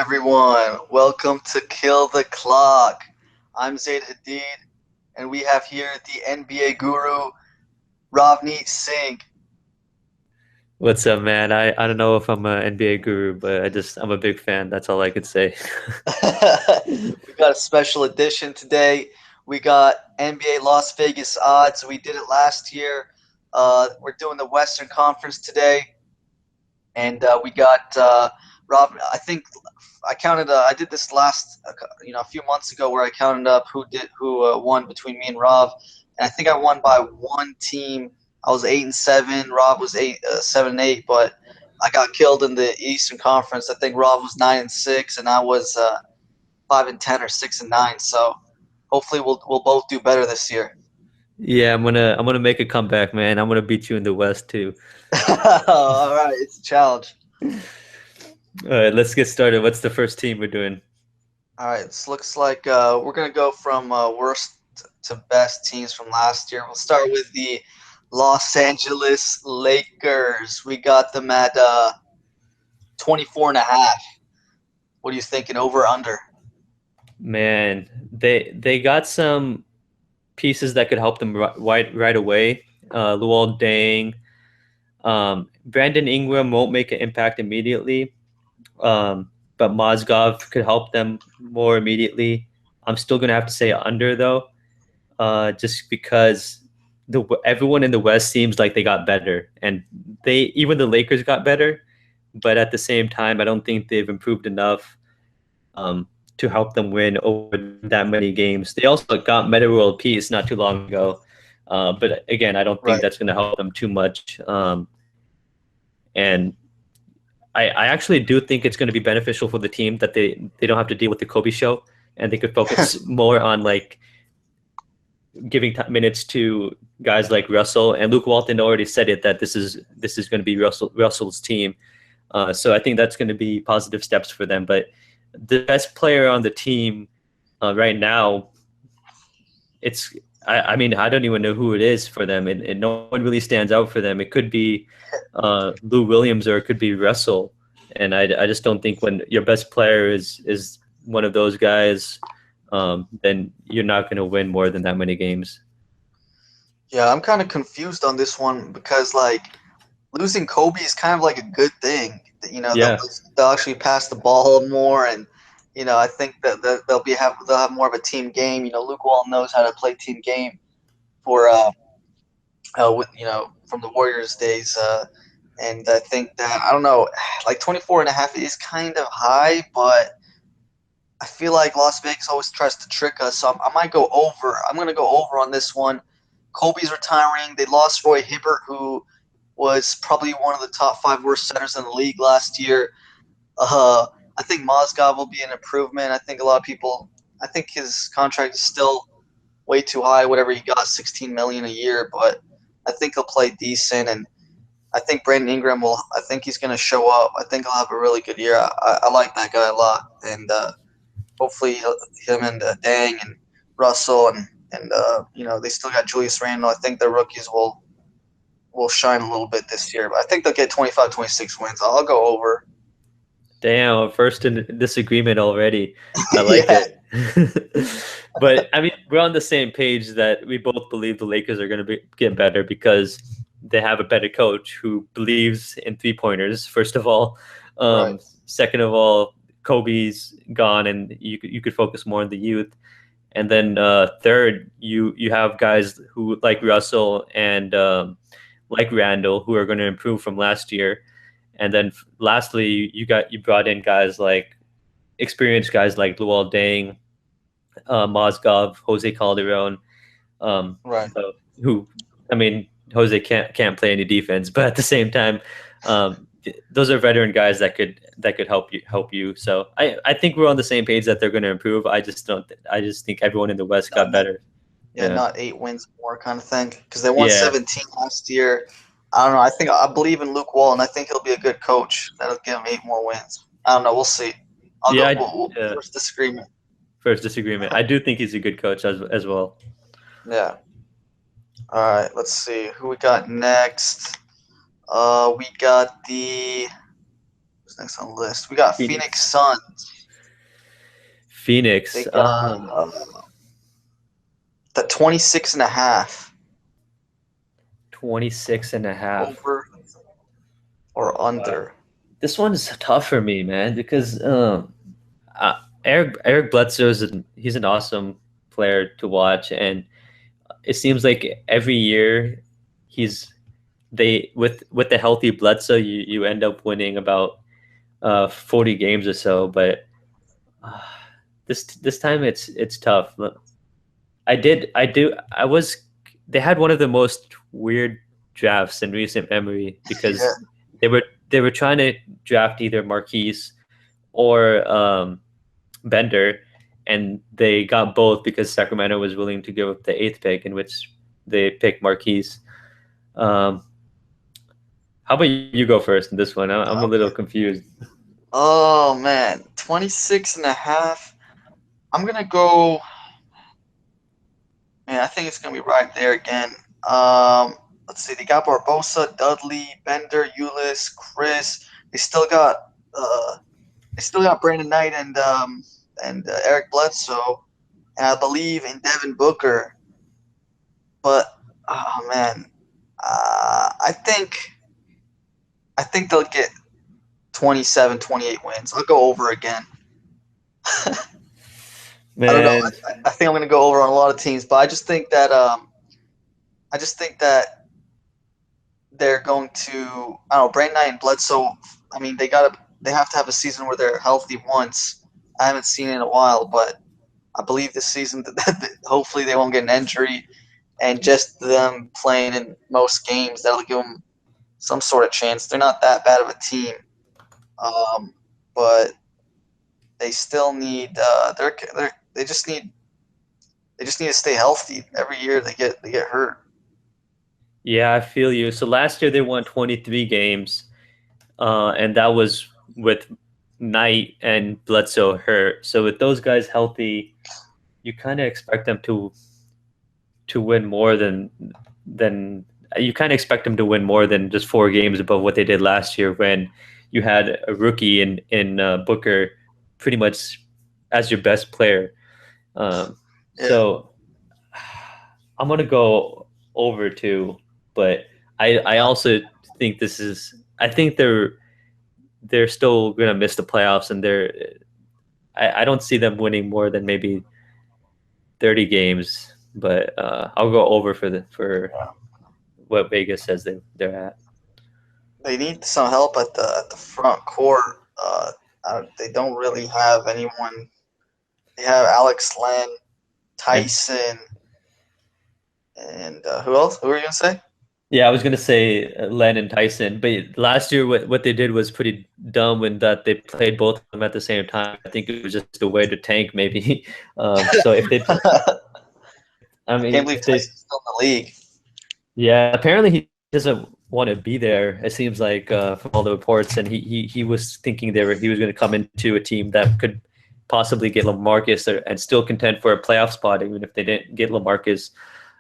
everyone? Welcome to Kill the Clock. I'm Zaid Hadid, and we have here the NBA guru, Ravneet Singh. What's up, man? I don't know if I'm an NBA guru, but I'm a big fan. That's all I could say. We got a special edition today. We got NBA Las Vegas odds. We did it last year. We're doing the Western Conference today, and we got Rob. I think I counted. I did this last, a few months ago, where I counted up who won between me and Rob, and I think I won by one team. I was 8-7. Rob was 7-8, but I got killed in the Eastern Conference. I think Rob was 9-6, and I was 5-10 or 6-9. So hopefully we'll both do better this year. Yeah, I'm gonna make a comeback, man. I'm gonna beat you in the West too. All right, it's a challenge. All right, let's get started. What's the first team we're doing? All right, this looks like we're gonna go from worst to best teams from last year. We'll start with the Los Angeles Lakers. We got them at 24 and a half. What are you thinking, over or under? Man, they got some pieces that could help them right away. Luol Deng, Brandon Ingram won't make an impact immediately, but Mozgov could help them more immediately. I'm still gonna have to say under though, just because the everyone in the West seems like they got better, and they even the Lakers got better, but at the same time, I don't think they've improved enough to help them win over that many games. They also got Meta World Peace not too long ago, but again, I don't think Right. that's going to help them too much. And I actually do think it's going to be beneficial for the team that they don't have to deal with the Kobe show, and they could focus more on like giving minutes to guys like Russell and Luke Walton already said it that this is going to be Russell's team. So I think that's going to be positive steps for them. But the best player on the team right now, it's I mean I don't even know who it is for them, and no one really stands out for them. It could be Lou Williams or it could be Russell, and I just don't think when your best player is one of those guys, then you're not going to win more than that many games. Yeah, I'm kind of confused on this one because like losing Kobe is kind of like a good thing. They'll Yeah, they'll actually pass the ball more, and I think that they'll have more of a team game. Luke Wall knows how to play team game for with from the Warriors days. And I think that I don't know, like 24 and a half is kind of high, but I feel like Las Vegas always tries to trick us. So I might go over. I'm going to go over on this one. Kobe's retiring. They lost Roy Hibbert, who was probably one of the top five worst centers in the league last year. I think Mozgov will be an improvement. I think a lot of people. I think his contract is still way too high. Whatever he got, 16 million a year, but I think he'll play decent. And I think Brandon Ingram will. I think he's going to show up. I think he'll have a really good year. I like that guy a lot, and hopefully him and Dang and Russell and they still got Julius Randle. I think the rookies will shine a little bit this year, but I think they'll get 25, 26 wins. I'll go over. damn, first in disagreement already. I like Yeah, it. But I mean, we're on the same page that we both believe the Lakers are going to get better because they have a better coach who believes in three pointers. First of all, right. second of all, Kobe's gone, and you could focus more on the youth. And then third, you have guys who like Russell and like Randall who are going to improve from last year. And then lastly, you brought in guys like experienced guys like Luol Deng, Mozgov, Jose Calderon, Right. so who I mean Jose can't play any defense, but at the same time, those are veteran guys that could help you. So I think we're on the same page that they're going to improve. I just don't. I just think everyone in the West Not, got not, better. yeah, Yeah, not 8 wins more kind of thing because they won yeah, 17 last year. I don't know. I believe in Luke Wall, and I think he'll be a good coach. That'll give him 8 more wins. I don't know. We'll see. I'll yeah. go. First disagreement. First disagreement. I do think he's a good coach as well. Yeah. All right. Let's see who we got next. We got the who's next on the list. We got Phoenix Phoenix. Suns. Phoenix. They got the 26 and a half 26 and a half. over or under. This one's tough for me, man, because uh, Eric Bledsoe he's an awesome player to watch, and it seems like every year he's they with the healthy Bledsoe, you end up winning about 40 games or so. But uh, this time it's tough. I do I was they had one of the most weird drafts in recent memory Yeah, because they were they were trying to draft either Marquise or Bender, and they got both because Sacramento was willing to give up the eighth pick, in which they picked Marquise. Um, how about you go first in this one? I'm a little okay. confused. Oh man, 26 and a half. I'm gonna go. Man, I think it's gonna be right there again. Let's see. They got Barbosa, Dudley, Bender, Eulis, Chris. They still got uh, they still got Brandon Knight and Eric Bledsoe, and I believe in Devin Booker. But oh man, I think they'll get 27, 28 wins. I'll go over again. I don't know. Man, I think I'm gonna go over on a lot of teams, but I just think that they're going to. I don't know. Brandon Knight and Bledsoe. I mean, they have to have a season where they're healthy once. I haven't seen it in a while, but I believe this season that hopefully they won't get an injury, and just them playing in most games that'll give them some sort of chance. They're not that bad of a team, um, but they still need. They just need to stay healthy. Every year they get hurt. yeah, I feel you. So last year they won 23 games, and that was with Knight and Bledsoe hurt. So with those guys healthy, you kind of expect them to win more than you kind of expect them to win more than just 4 games above what they did last year when you had a rookie in Booker pretty much as your best player. Yeah, So I'm gonna go over too, but I also think this is I think they're still gonna miss the playoffs, and I don't see them winning more than maybe 30 games, but I'll go over for what Vegas says they're at. they need some help at the front court. They don't really have anyone. They have Alex Len, And Tyson, and who else? Who are you gonna say? yeah, I was gonna say Len and Tyson, but last year what they did was pretty dumb in that they played both of them at the same time. I think it was just a way to tank, maybe. So if they play, I I mean, can't believe if they, Tyson's still in the league. yeah, apparently he doesn't want to be there. It seems like from all the reports, and he was thinking he was going to come into a team that could possibly get LaMarcus and still contend for a playoff spot, even if they didn't get LaMarcus.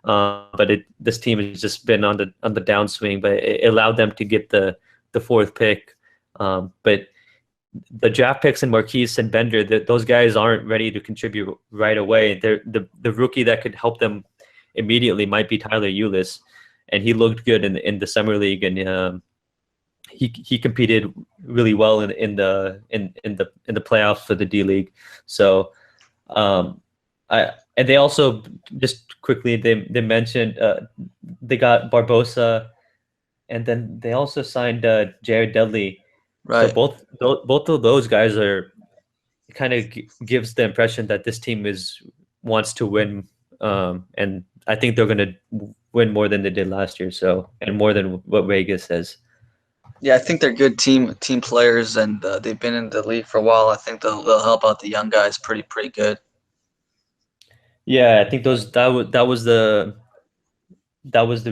But this team has just been on the downswing, but it allowed them to get the fourth pick. But the draft picks and Marquise and Bender, those guys aren't ready to contribute right away. The rookie that could help them immediately might be Tyler Eulis, and he looked good in the summer league, and he competed really well in the playoffs for the D League. So I and they also just quickly they mentioned they got Barbosa, and then they also signed Jared Dudley. So Right. both of those guys are kind of gives the impression that this team is wants to win, and I think they're going to win more than they did last year. So and more than what Vegas says. Yeah, I think they're good team players, and they've been in the league for a while. I think they'll help out the young guys pretty good. Yeah, I think those that was the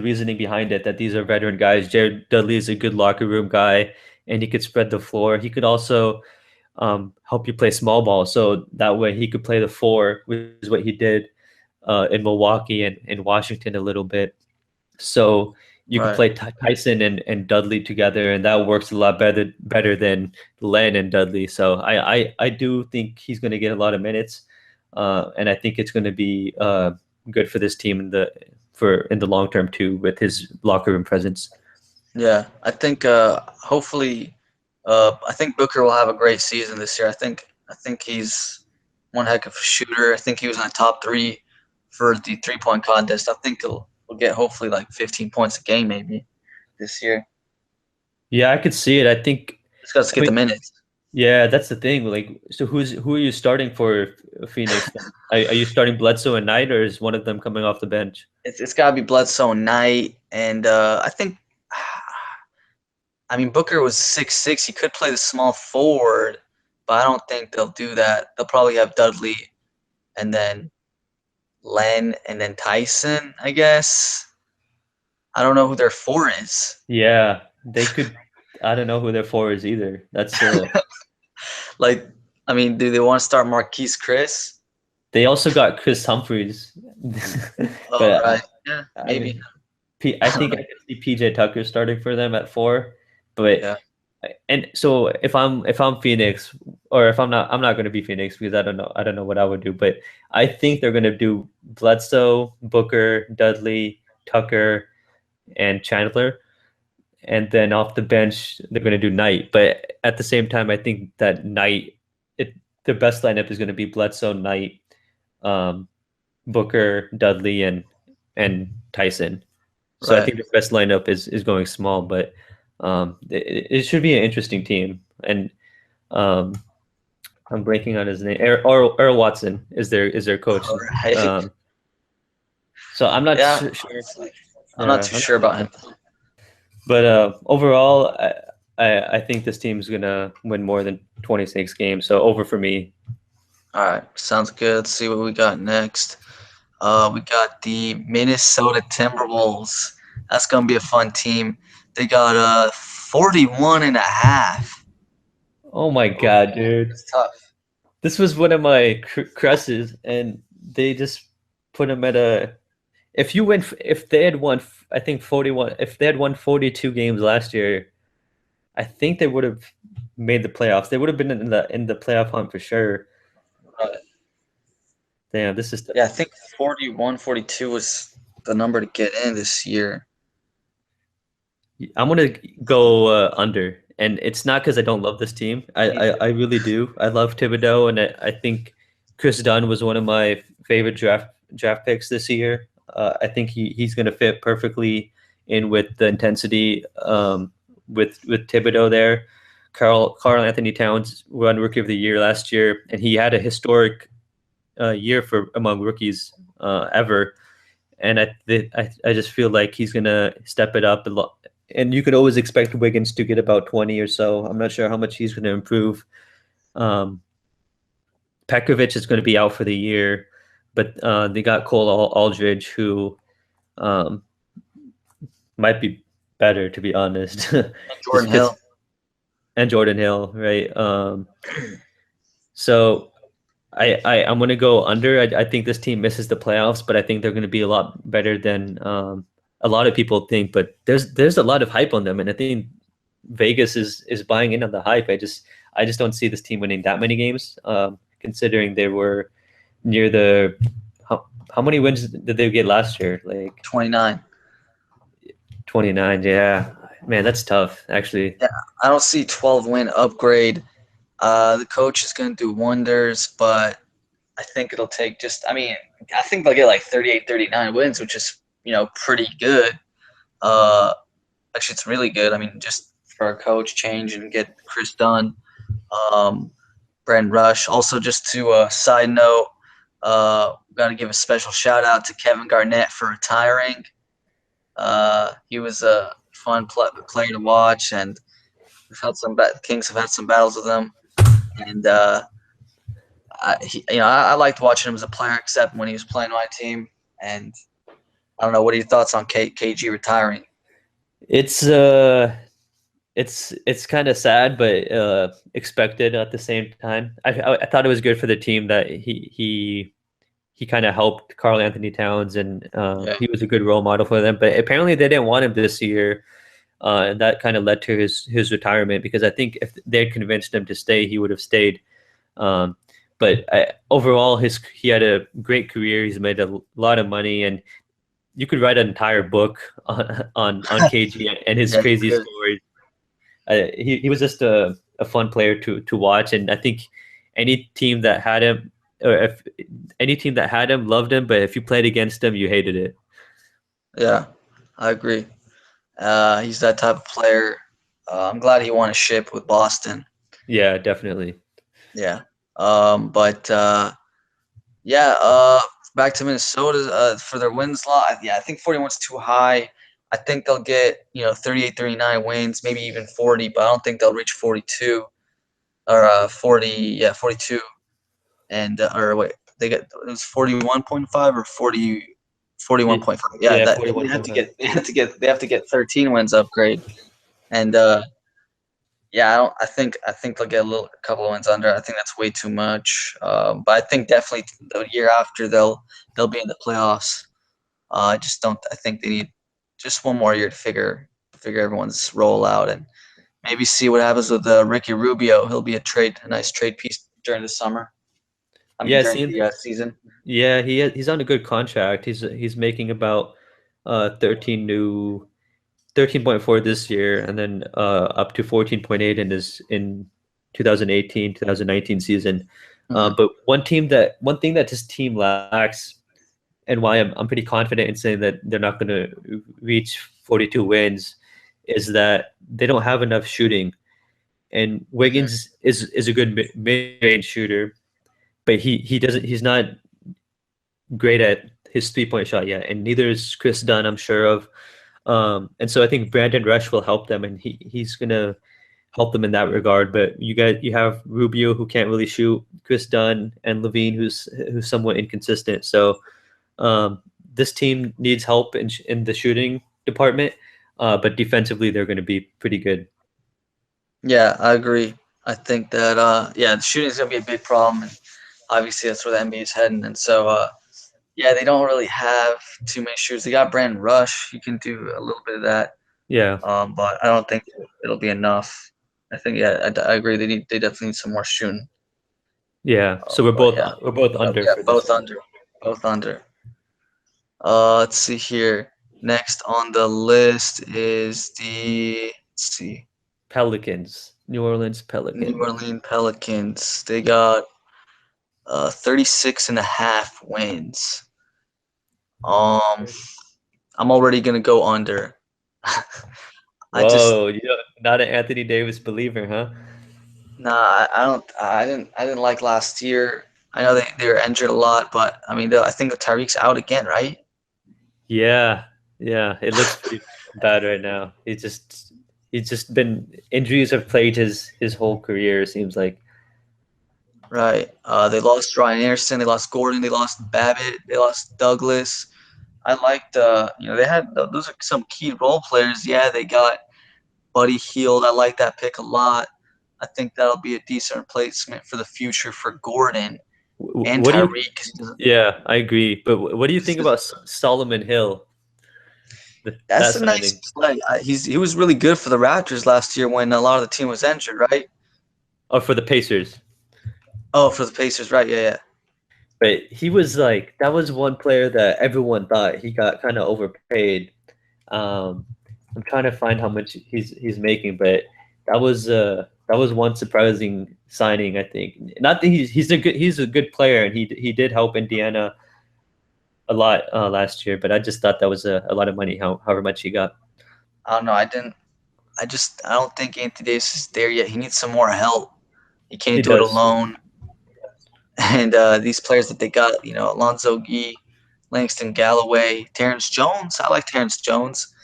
reasoning behind it, that these are veteran guys. Jared Dudley is a good locker room guy, and he could spread the floor. He could also help you play small ball, so that way he could play the four, which is what he did in Milwaukee and in Washington a little bit. So you could Right. play Tyson and Dudley together, and that works a lot better than Len and Dudley. So I do think he's going to get a lot of minutes, and I think it's going to be good for this team in the long term too, with his locker room presence. Yeah, I think hopefully, I think Booker will have a great season this year. I think he's one heck of a shooter. I think he was in the top three for the 3-point contest. I think he'll get hopefully like 15 points a game maybe this year. Yeah, I could see it. I think. Just got to I get mean, the minutes. yeah, that's the thing. Like, so who are you starting for Phoenix? Are you starting Bledsoe and Knight, or is one of them coming off the bench? It's got to be Bledsoe Knight, and I think. I mean, Booker was 6'6". He could play the small forward, but I don't think they'll do that. They'll probably have Dudley and then Len and then Tyson, I guess. I don't know who their four is. Yeah, they could. I don't know who their four is either. That's Like, I mean, do they want to start Marquise Chris? They also got Chris Humphreys, Oh, but right. Yeah, I maybe. mean, I I don't think I know. could see PJ Tucker starting for them at four. But Yeah, and so if I'm Phoenix, or if I'm not going to be Phoenix because I don't know what I would do. But I think they're going to do Bledsoe, Booker, Dudley, Tucker, and Chandler, and then off the bench they're going to do Knight. But at the same time, I think that Knight, the best lineup is going to be Bledsoe, Knight, um, Booker, Dudley, and Tyson. So I right. think the best lineup is going small, but it should be an interesting team. And um, I'm breaking on his name. Earl Watson is their coach. All right. Um, so I'm not Yeah, sure. honestly, I'm not Yeah, too sure about him. but overall, I think this team's gonna win more than 26 games. So over for me. All right, sounds good. Let's see what we got next. We got the Minnesota Timberwolves. That's going to be a fun team. They got 41 and a half. Oh my Ooh, God, dude. that's tough. This was one of my crushes, and they just put him at a. If they had won, I think 41. If they had won 42 games last year, I think they would have made the playoffs. They would have been in the playoff hunt for sure. Uh, Damn, this is. yeah, I think 41, 42 was the number to get in this year. I'm gonna go under, and it's not because I don't love this team. I really do. I love Thibodeau, and I think Chris Dunn was one of my favorite draft picks this year. I think he's gonna fit perfectly in with the intensity with Thibodeau there. Carl Anthony Towns won Rookie of the Year last year, and he had a historic year for among rookies ever. And I just feel like he's gonna step it up a lot. And you could always expect Wiggins to get about 20 or so. I'm not sure how much he's going to improve. Um, Pekovic is going to be out for the year, but they got Cole Aldridge, who um, might be better, to be honest. And Just Jordan because, Hill. and Jordan Hill, right? So I'm going to go under. I think this team misses the playoffs, but I think they're going to be a lot better than a lot of people think. But there's a lot of hype on them, and I think Vegas is buying in on the hype. I just don't see this team winning that many games, considering they were near the how many wins did they get last year? Like 29. 29. Yeah, man, that's tough. Actually, Yeah, I don't see 12 win upgrade. The coach is going to do wonders, but I think it'll take just, I mean, I think they'll get like 38, 39 wins, which is, pretty good. Uh, Actually, it's really good. I mean, just for a coach change and get Chris Dunn, um, Brandon Rush. Also, just to side note, got to give a special shout out to Kevin Garnett for retiring. He was a fun player to watch, and we've had Kings have had some battles with him. And I liked watching him as a player, except when he was playing my team. And I don't know. What are your thoughts on KG retiring? it's uh it's kind of sad, but expected at the same time. I thought it was good for the team that he kind of helped Carl Anthony Towns, and Yeah, he was a good role model for them. But apparently, they didn't want him this year, and that kind of led to his retirement because I think if they had convinced him to stay, he would have stayed. Um, but overall, his he had a great career. He's made a lot of money, and you could write an entire book on KG and his yeah, you crazy could. stories. He was just a fun player to watch, and I think any team that had him, or if any team that had him loved him, but if you played against him, you hated it. Yeah, I agree. He's that type of player. I'm glad he won a ship with Boston. Yeah, definitely. Yeah. But yeah. Back to Minnesota for their wins lot. Yeah, I think 41's too high. I think they'll get 38, 39 wins, maybe even 40, but I don't think they'll reach 42 or 40. Yeah, 42. And or wait, they get it was 41.5 or 40, Y- 41.5. Yeah, Yeah, that they have to 41.5. get they have to get 13 wins upgrade. And yeah, I think they'll get a couple of wins under. I think that's way too much. But I think definitely the year after they'll be in the playoffs. I just don't. I think they need just one more year to figure everyone's role out and maybe see what happens with Ricky Rubio. He'll be a nice trade piece during the summer. I mean Yeah, during see, the season. yeah, he's on a good contract. He's making about 13.4 this year, and then up to 14.8 in 2018 2019 season. Hmm. But one thing that this team lacks, and why I'm pretty confident in saying that they're not going to reach 42 wins, is that they don't have enough shooting. And Hmm. Wiggins is a good mid range shooter, but he's not great at his 3-point shot yet, and neither is Chris Dunn, I'm sure of. And so I think Brandon Rush will help them, and he's gonna help them in that regard. But you have Rubio who can't really shoot, Chris Dunn and Levine who's somewhat inconsistent. So this team needs help in the shooting department, but defensively they're going to be pretty good. Yeah, I agree. I think that yeah, the shooting is gonna be a big problem, and obviously that's where the NBA is heading. And so yeah, they don't really have too many shooters. They got Brandon Rush. He can do a little bit of that, Yeah, but I don't think it'll be enough. I think yeah, I agree. They definitely need some more shooting. yeah. So we're But both yeah, we're both under yeah, for this both one. under, both under. Let's see here. Next on the list is the let's see, Pelicans, New Orleans New Pelicans. Orleans Pelicans. They got 36 and a half wins. Um, I'm already gonna go under. I just Whoa, you're not an Anthony Davis believer, huh? nah. I don't. I didn't like last year. I know they were injured a lot, but I mean, I think Tyreek's out again, right? Yeah, yeah, it looks pretty bad right now. He's just been injuries have plagued his whole career, it seems like. Right. They lost Ryan Anderson. They lost Gordon. They lost Babbitt. They lost Douglas. I liked, they had those are some key role players. Yeah, they got Buddy Heald. I like that pick a lot. I think that'll be a decent replacement for the future for Gordon and What do you? Tyreek. 'Cause Yeah, I agree. But what do you think this- about Solomon Hill? That's That a nice signing, play. He was really good for the Raptors last year when a lot of the team was injured, right? or for the Pacers? Oh, for the Pacers, right? Yeah, yeah. But he was like that was one player that everyone thought he got kind of overpaid. Um, I'm trying to find how much he's making, but that was one surprising signing. I think not that he's a good player, and he did help Indiana a lot last year. But I just thought that was a lot of money, however much he got. I don't know. I didn't. I don't think Anthony Davis is there yet. He needs some more help. He He can't do it does. alone. And these players that they got, Alonzo Gee, Langston Galloway, Terrence Jones. I like Terrence Jones.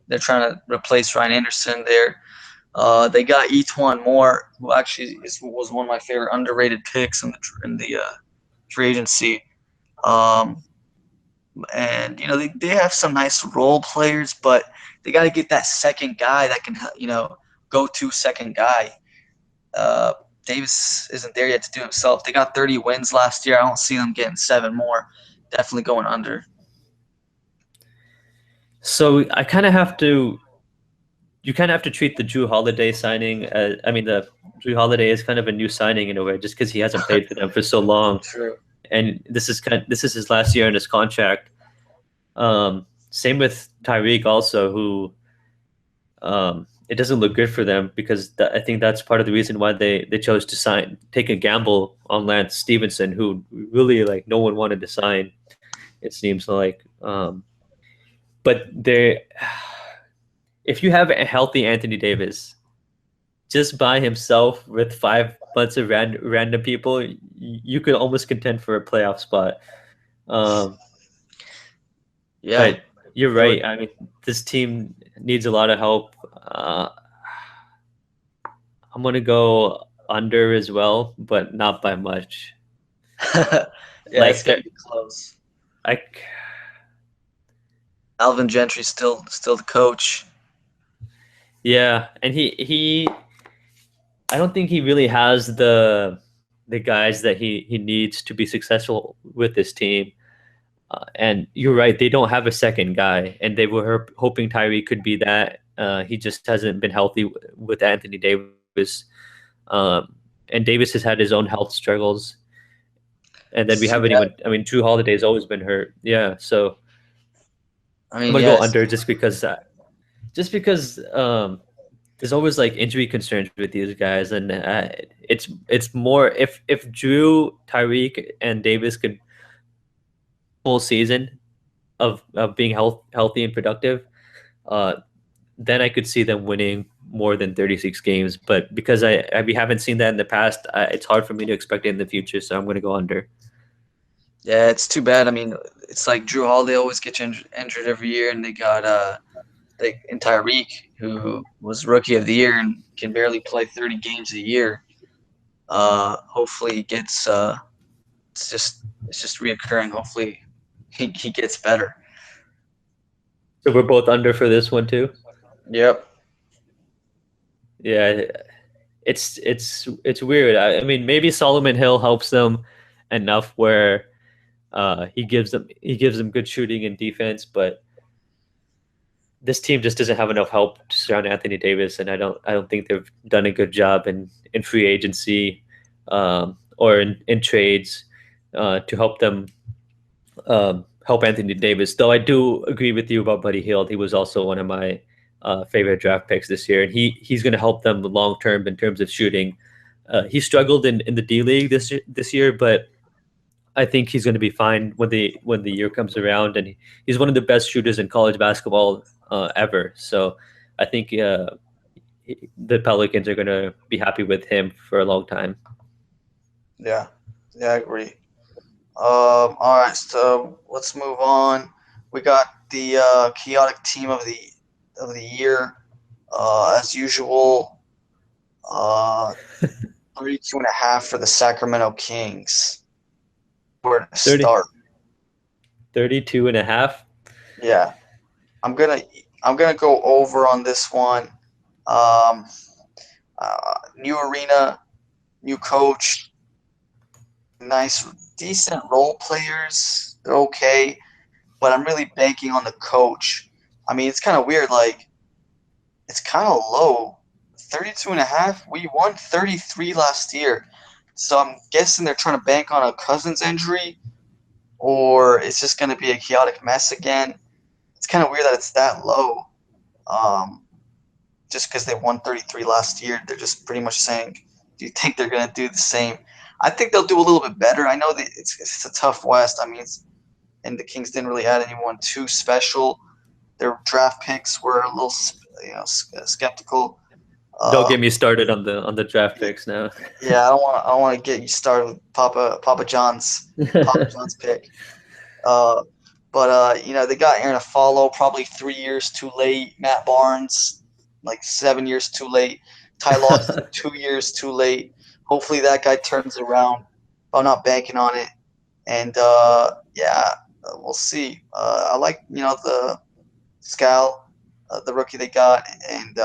They're trying to replace Ryan Anderson there. They got Etwan Moore, who actually was one of my favorite underrated picks in the free agency. Um, and they have some nice role players, but they got to get that second guy that can go to second guy. Uh, Davis isn't there yet to do himself. They got 30 wins last year. I don't see them getting seven more. Definitely going under. So I kind of have to. You kind of have to treat the Drew Holiday signing. I mean, the Drew Holiday is kind of a new signing in a way, just because he hasn't played for them for so long, True. and this is his last year in his contract. Same with Tyreek also, who it doesn't look good for them because I think that's part of the reason why they chose to take a gamble on Lance Stevenson, who really like no one wanted to sign. It seems like, but they, if you have a healthy Anthony Davis just by himself with five bunch of random people, you could almost contend for a playoff spot. Um, Yeah, but you're it would. right. I mean, this team needs a lot of help. I'm gonna go under as well, but not by much. Yeah, it's Like gonna there, be close. I Alvin Gentry's still the coach. yeah, and I don't think he really has the guys that he needs to be successful with this team. And you're right, they don't have a second guy, and they were hoping Tyree could be that. He just hasn't been healthy with Anthony Davis. Um, and Davis has had his own health struggles. And then we It's too haven't bad. even, I mean, Drew Holiday's always been hurt. Yeah. So I I'm mean, going to go yes, under just because there's always like injury concerns with these guys. And it's more if Drew, Tyreek, and Davis could full season of being healthy and productive, uh, then I could see them winning more than 36 games. But because we haven't seen that in the past, it's hard for me to expect it in the future. So I'm going to go under. yeah, it's too bad. I mean, it's like Drew Holiday always gets injured every year, and they got and Tyreek, who was Rookie of the Year and can barely play 30 games a year. Hopefully, he gets it's just reoccurring. Hopefully, he gets better. So we're both under for this one too. Yep. Yeah, it's weird. I mean, maybe Solomon Hill helps them enough where he gives them good shooting and defense, but this team just doesn't have enough help to surround Anthony Davis, and I don't think they've done a good job in free agency or in trades to help them help Anthony Davis. Though I do agree with you about Buddy Hield. He was also one of my favorite draft picks this year, and he's going to help them long term in terms of shooting. He struggled in the D League this year, but I think he's going to be fine when the year comes around, and he's one of the best shooters in college basketball ever. So I think the Pelicans are going to be happy with him for a long time. Yeah. Yeah, I agree. All right, so let's move on. We got the chaotic team of the year, as usual. Uh, 32 and a half for the Sacramento Kings. Where to 30, start? 32 and a half. Yeah, I'm gonna I'm gonna go over on this one. Um, New arena, new coach, nice, decent role players. They're okay, but I'm really banking on the coach. I mean, it's kind of weird. Like, it's kind of low. 32 and a half. We won 33 last year. So I'm guessing they're trying to bank on a Cousins injury, or it's just going to be a chaotic mess again. It's kind of weird that it's that low. Um, just because they won 33 last year, they're just pretty much saying, do you think they're going to do the same? I think they'll do a little bit better. I know that it's a tough West. I mean, and the Kings didn't really add anyone too special. Their draft picks were a little, skeptical. Don't Uh, get me started on the draft picks now. yeah, I don't want to get you started with Papa John's pick. Uh, but they got Aaron Afalo probably 3 years too late. Matt Barnes, like 7 years too late. Ty Lawson, 2 years too late. Hopefully that guy turns around. I'm not banking on it. And yeah, we'll see. I like the Scal, the rookie they got, and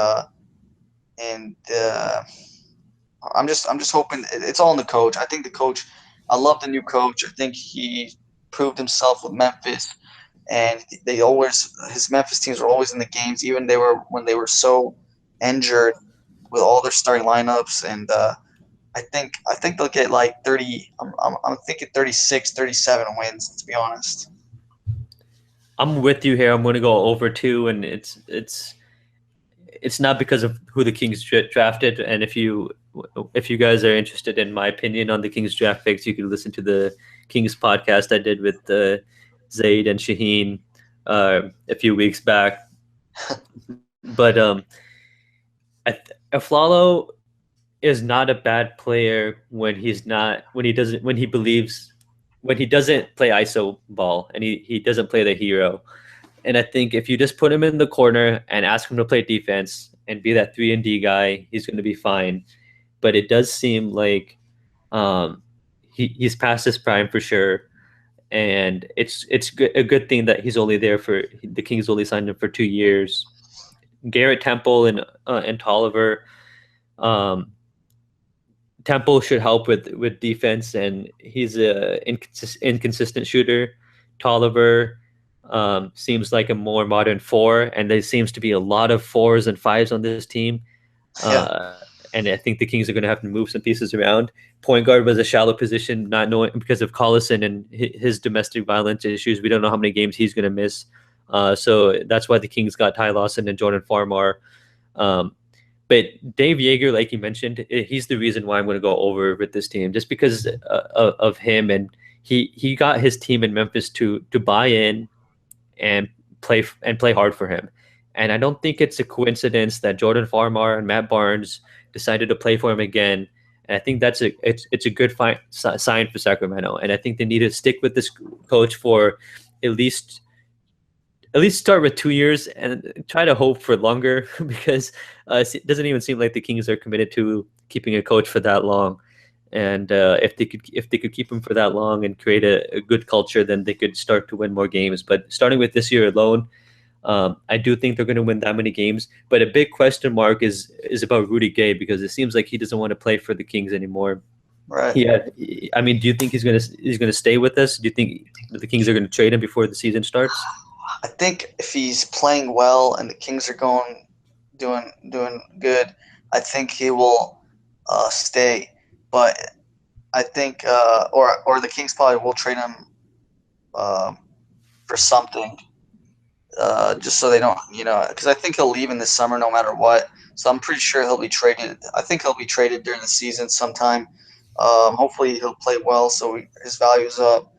I'm just hoping it's all in the coach. I think the coach. I love the new coach. I think he proved himself with Memphis, and they always his Memphis teams were always in the games, even they were when they were so injured with all their starting lineups. And I think they'll get like 30. I'm thinking 36, 37 wins, to be honest. I'm with you here. I'm going to go over two, and it's not because of who the Kings drafted. And if you guys are interested in my opinion on the Kings draft picks, you can listen to the Kings podcast I did with Zaid and Shaheen a few weeks back. But Aflalo is not a bad player when he's not when he believes when he doesn't play ISO ball and he doesn't play the hero. And I think if you just put him in the corner and ask him to play defense and be that 3-and-D guy, he's going to be fine. But it does seem like um, he's past his prime for sure. And it's a good thing that he's only there for the Kings only signed him for 2 years. Garrett Temple and Tolliver. Um, Temple should help with defense, and he's a inconsistent shooter. Tolliver seems like a more modern four, and there seems to be a lot of fours and fives on this team. Yeah, And I think the Kings are going to have to move some pieces around. Point guard was a shallow position, not knowing because of Collison and his domestic violence issues. We don't know how many games he's going to miss. So that's why the Kings got Ty Lawson and Jordan Farmar. Um, but Dave Yeager, like you mentioned, he's the reason why I'm going to go over with this team, just because of him, and he got his team in Memphis to buy in and play hard for him. And I don't think it's a coincidence that Jordan Farmar and Matt Barnes decided to play for him again. And I think it's a good sign for Sacramento. And I think they need to stick with this coach for at least start with 2 years and try to hope for longer because it doesn't even seem like the Kings are committed to keeping a coach for that long. And if they could keep him for that long and create a good culture, then they could start to win more games. But starting with this year alone, I do think they're going to win that many games. But a big question mark is about Rudy Gay because it seems like he doesn't want to play for the Kings anymore. right. Yeah, I mean, do you think he's gonna stay with us? Do you think that the Kings are going to trade him before the season starts? I think if he's playing well and the Kings are doing good, I think he will stay. But I think or the Kings probably will trade him uh, for something, just so they don't, because I think he'll leave in the summer no matter what. So I'm pretty sure he'll be traded. I think he'll be traded during the season sometime. Hopefully he'll play well so his value's up.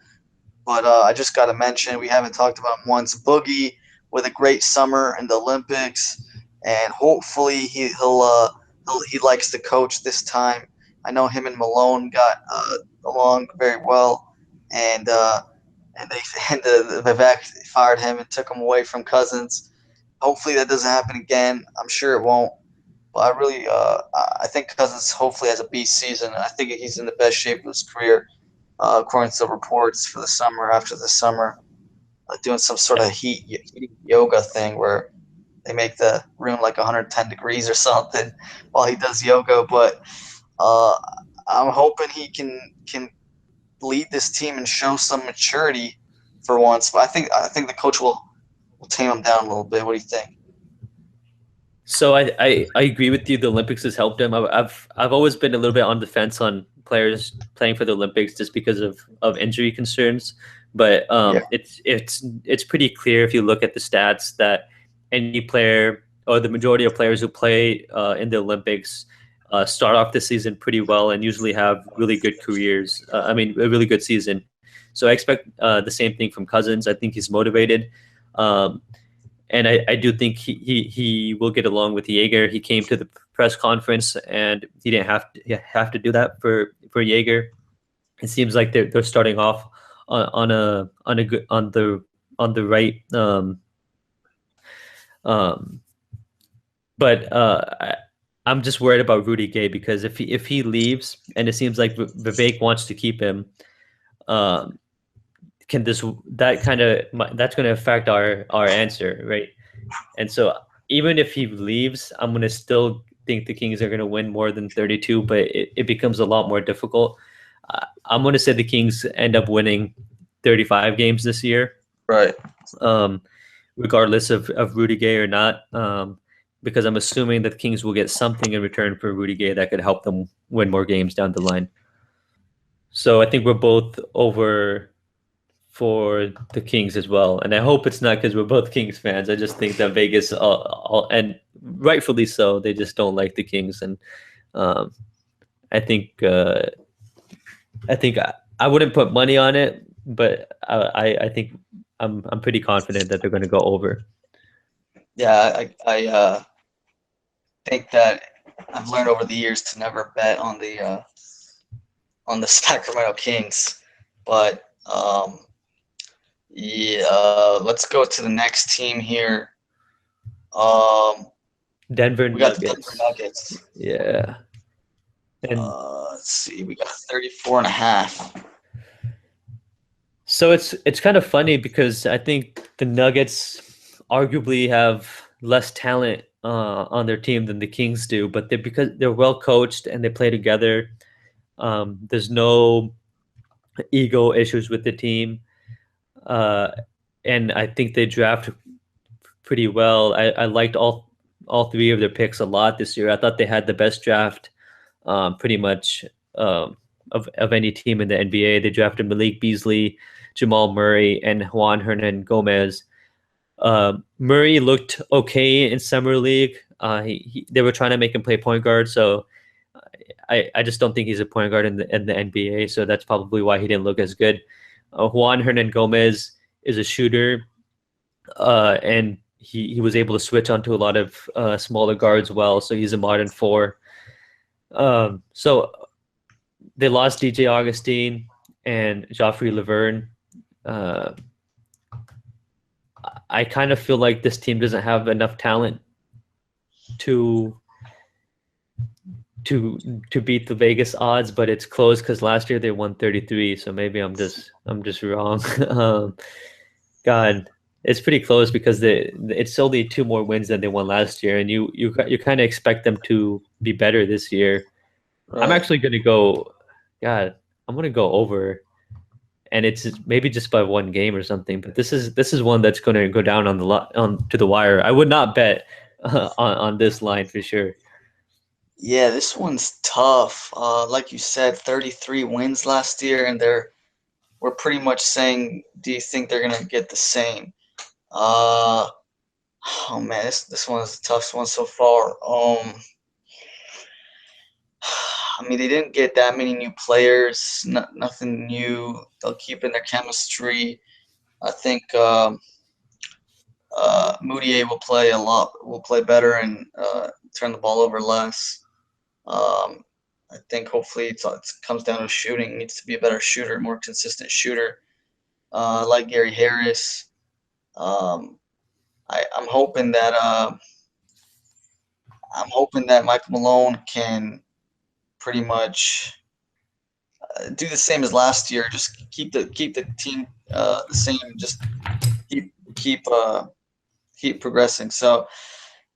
But I just got to mention we haven't talked about him once. Boogie with a great summer in the Olympics, and hopefully he likes the coach this time. I know him and Malone got along very well, and and they and Vivek fired him and took him away from Cousins. Hopefully that doesn't happen again. I'm sure it won't. But I think Cousins hopefully has a beast season. I think he's in the best shape of his career, according to reports for the summer. After the summer, doing some sort of heat yoga thing where they make the room like 110 degrees or something while he does yoga. But uh, I'm hoping he can lead this team and show some maturity for once. But I think the coach will tame him down a little bit. What do you think? So I agree with you. The Olympics has helped him. I've always been a little bit on the fence on players playing for the Olympics just because of injury concerns. But Yeah, it's pretty clear if you look at the stats that any player or the majority of players who play in the Olympics start off the season pretty well and usually have really good careers. I mean, a really good season. So I expect the same thing from Cousins. I think he's motivated. Um, and I do think he will get along with Jaeger. He came to the press conference and he didn't have to do that for Jaeger. It seems like they're starting off on a good on the right. Um, but I'm just worried about Rudy Gay because if he leaves and it seems like Vivek wants to keep him, um, can this that kind of that's going to affect our answer, right? And so even if he leaves, I'm going to still think the Kings are going to win more than 32, but it becomes a lot more difficult. I'm going to say the Kings end up winning 35 games this year, Right. um, regardless of Rudy Gay or not. Because I'm assuming that the Kings will get something in return for Rudy Gay that could help them win more games down the line. So I think we're both over for the Kings as well. And I hope it's not because we're both Kings fans. I just think that Vegas, and rightfully so, they just don't like the Kings. And um, I think I wouldn't put money on it, but I think I'm pretty confident that they're going to go over. Yeah, I think that I've learned over the years to never bet on the Sacramento Kings, but yeah, let's go to the next team here. Um, Denver we got the Denver Nuggets. Nuggets. Yeah. And Let's see, we got 34 and a half. so it's kind of funny because I think the Nuggets arguably have less talent on their team than the Kings do, but they because they're well coached and they play together. There's no ego issues with the team, uh, and I think they draft pretty well. I liked all three of their picks a lot this year. I thought they had the best draft, pretty much, of any team in the NBA. They drafted Malik Beasley, Jamal Murray, and Juan Hernan Gomez. Murray looked okay in summer league. They were trying to make him play point guard, so I just don't think he's a point guard in the NBA. So that's probably why he didn't look as good. Juan Hernan Gomez is a shooter, and he was able to switch onto a lot of smaller guards well. So he's a modern four. So they lost DJ Augustine and Joffrey Laverne. Uh, I kind of feel like this team doesn't have enough talent to to beat the Vegas odds, but it's close because last year they won 33. So maybe I'm just wrong. God, it's pretty close because it's only two more wins than they won last year, and you kind of expect them to be better this year. I'm Right. actually going to go. God, I'm going to go over, and it's maybe just by one game or something. But this is one that's going to go down on to the wire. I would not bet on this line for sure. Yeah, this one's tough. Like you said, 33 wins last year, and we're pretty much saying, do you think they're gonna get the same? Uh, oh man, this one's the toughest one so far. I mean, they didn't get that many new players. Nothing new. They'll keep in their chemistry. I think Moutier will play a lot. Will play better and turn the ball over less. Um, I think hopefully it comes down to shooting. Needs to be a better shooter, more consistent shooter, like Gary Harris. Um, I'm hoping that Michael Malone can pretty much do the same as last year. Just keep the team the same. Just keep keep progressing. So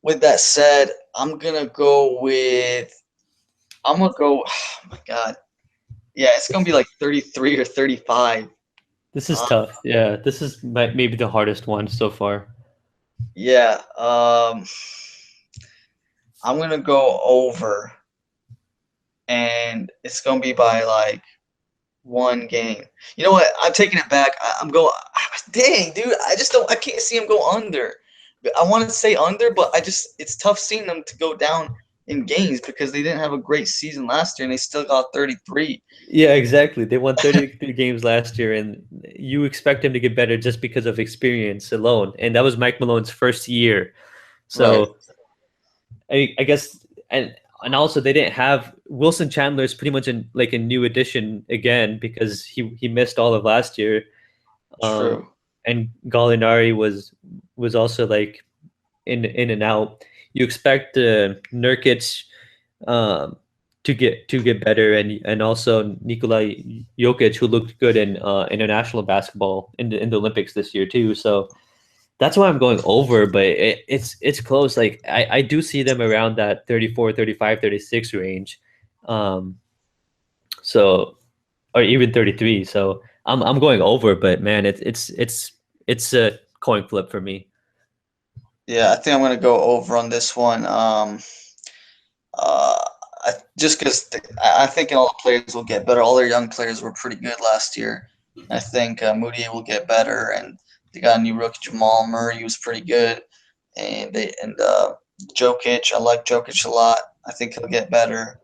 with that said, I'm gonna go. Oh my God, yeah, it's gonna be like 33 or 35. This is Uh, tough. Yeah, this is maybe the hardest one so far. yeah, I'm gonna go over, and it's gonna be by like one game. You know what? I'm taking it back. I'm going. Dang, dude, I just don't. I can't see him go under. I want to say under, but it's tough seeing them to go down in games because they didn't have a great season last year and they still got 33. Yeah, exactly. They won 33 games last year, and you expect him to get better just because of experience alone. And that was Mike Malone's first year. Right. So I guess, and also they didn't have Wilson Chandler is pretty much like a new addition again because he missed all of last year. Um, True. and Gallinari was also like in and out. You expect Nurkic, um, to get better, and also Nikola Jokic, who looked good in international basketball in the Olympics this year too. So that's why I'm going over, but it's close. Like I do see them around that 34, 35, 36 range. Um, so or even 33. So I'm going over, but man, it's a coin flip for me. Yeah, I think I'm gonna go over on this one. Uh, just because I think all the players will get better. All their young players were pretty good last year. I think Moody will get better, and they got a new rookie Jamal Murray, who's pretty good, and Jokic. I like Jokic a lot. I think he'll get better.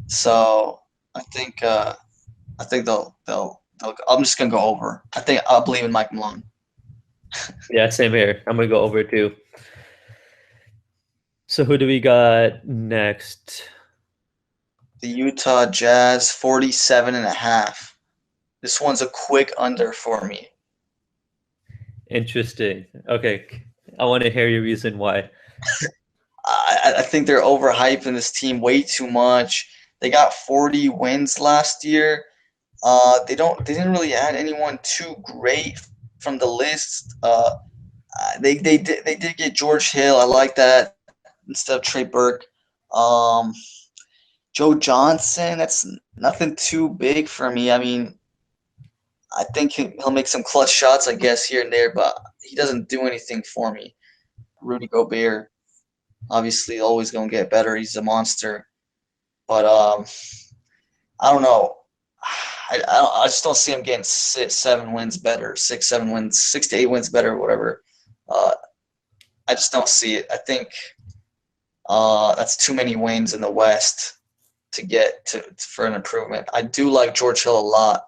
So I think I think they'll. I'm just gonna go over. I believe in Mike Malone. Yeah, same here. I'm gonna go over too. So who do we got next? The Utah Jazz 47 and a half. This one's a quick under for me. Interesting. Okay, I want to hear your reason why. I think they're overhyping this team way too much. They got 40 wins last year. They didn't really add anyone too great from the list. They did get George Hill. I like that instead of Trey Burke. Um, Joe Johnson. That's nothing too big for me. I mean, I think he'll make some clutch shots, I guess, here and there, but he doesn't do anything for me. Rudy Gobert, obviously, always gonna get better. He's a monster, but I don't know. I just don't see him getting 6, 7 wins better, 6, 7 wins, 6 to 8 wins better, whatever. Uh, I just don't see it. I think that's too many wins in the West to get to for an improvement. I do like George Hill a lot,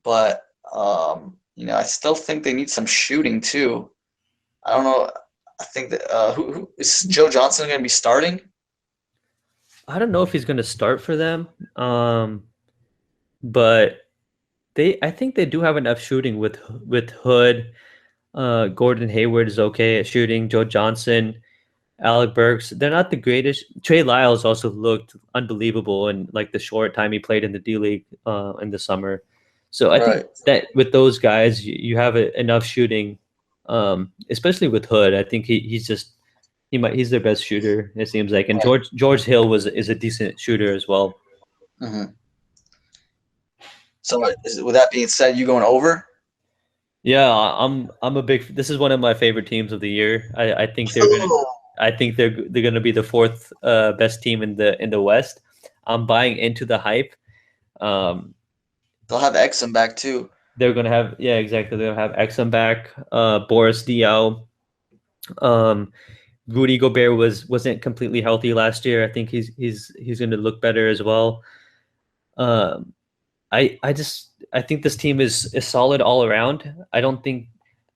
but I still think they need some shooting too. I don't know. I think that who is Joe Johnson going to be starting? I don't know if he's gonna start for them, but I think they do have enough shooting with Hood. Gordon Hayward is okay at shooting. Joe Johnson, Alec Burks, they're not the greatest. Trey Lyles also looked unbelievable in like the short time he played in the D League in the summer. So I think Right. that with those guys, you have enough shooting, especially with Hood. I think he's their best shooter. It seems like, and Right. George Hill is a decent shooter as well. Hmm. So with that being said, you going over? Yeah, I'm a big. This is one of my favorite teams of the year. I think they're gonna be the fourth best team in the West. I'm buying into the hype. Um, They'll have Exum back too. they're gonna have yeah exactly. They're gonna have Exum back. Boris Diaw. Um, Rudy Gobert wasn't completely healthy last year. I think he's gonna look better as well. Um, I think this team is solid all around. I don't think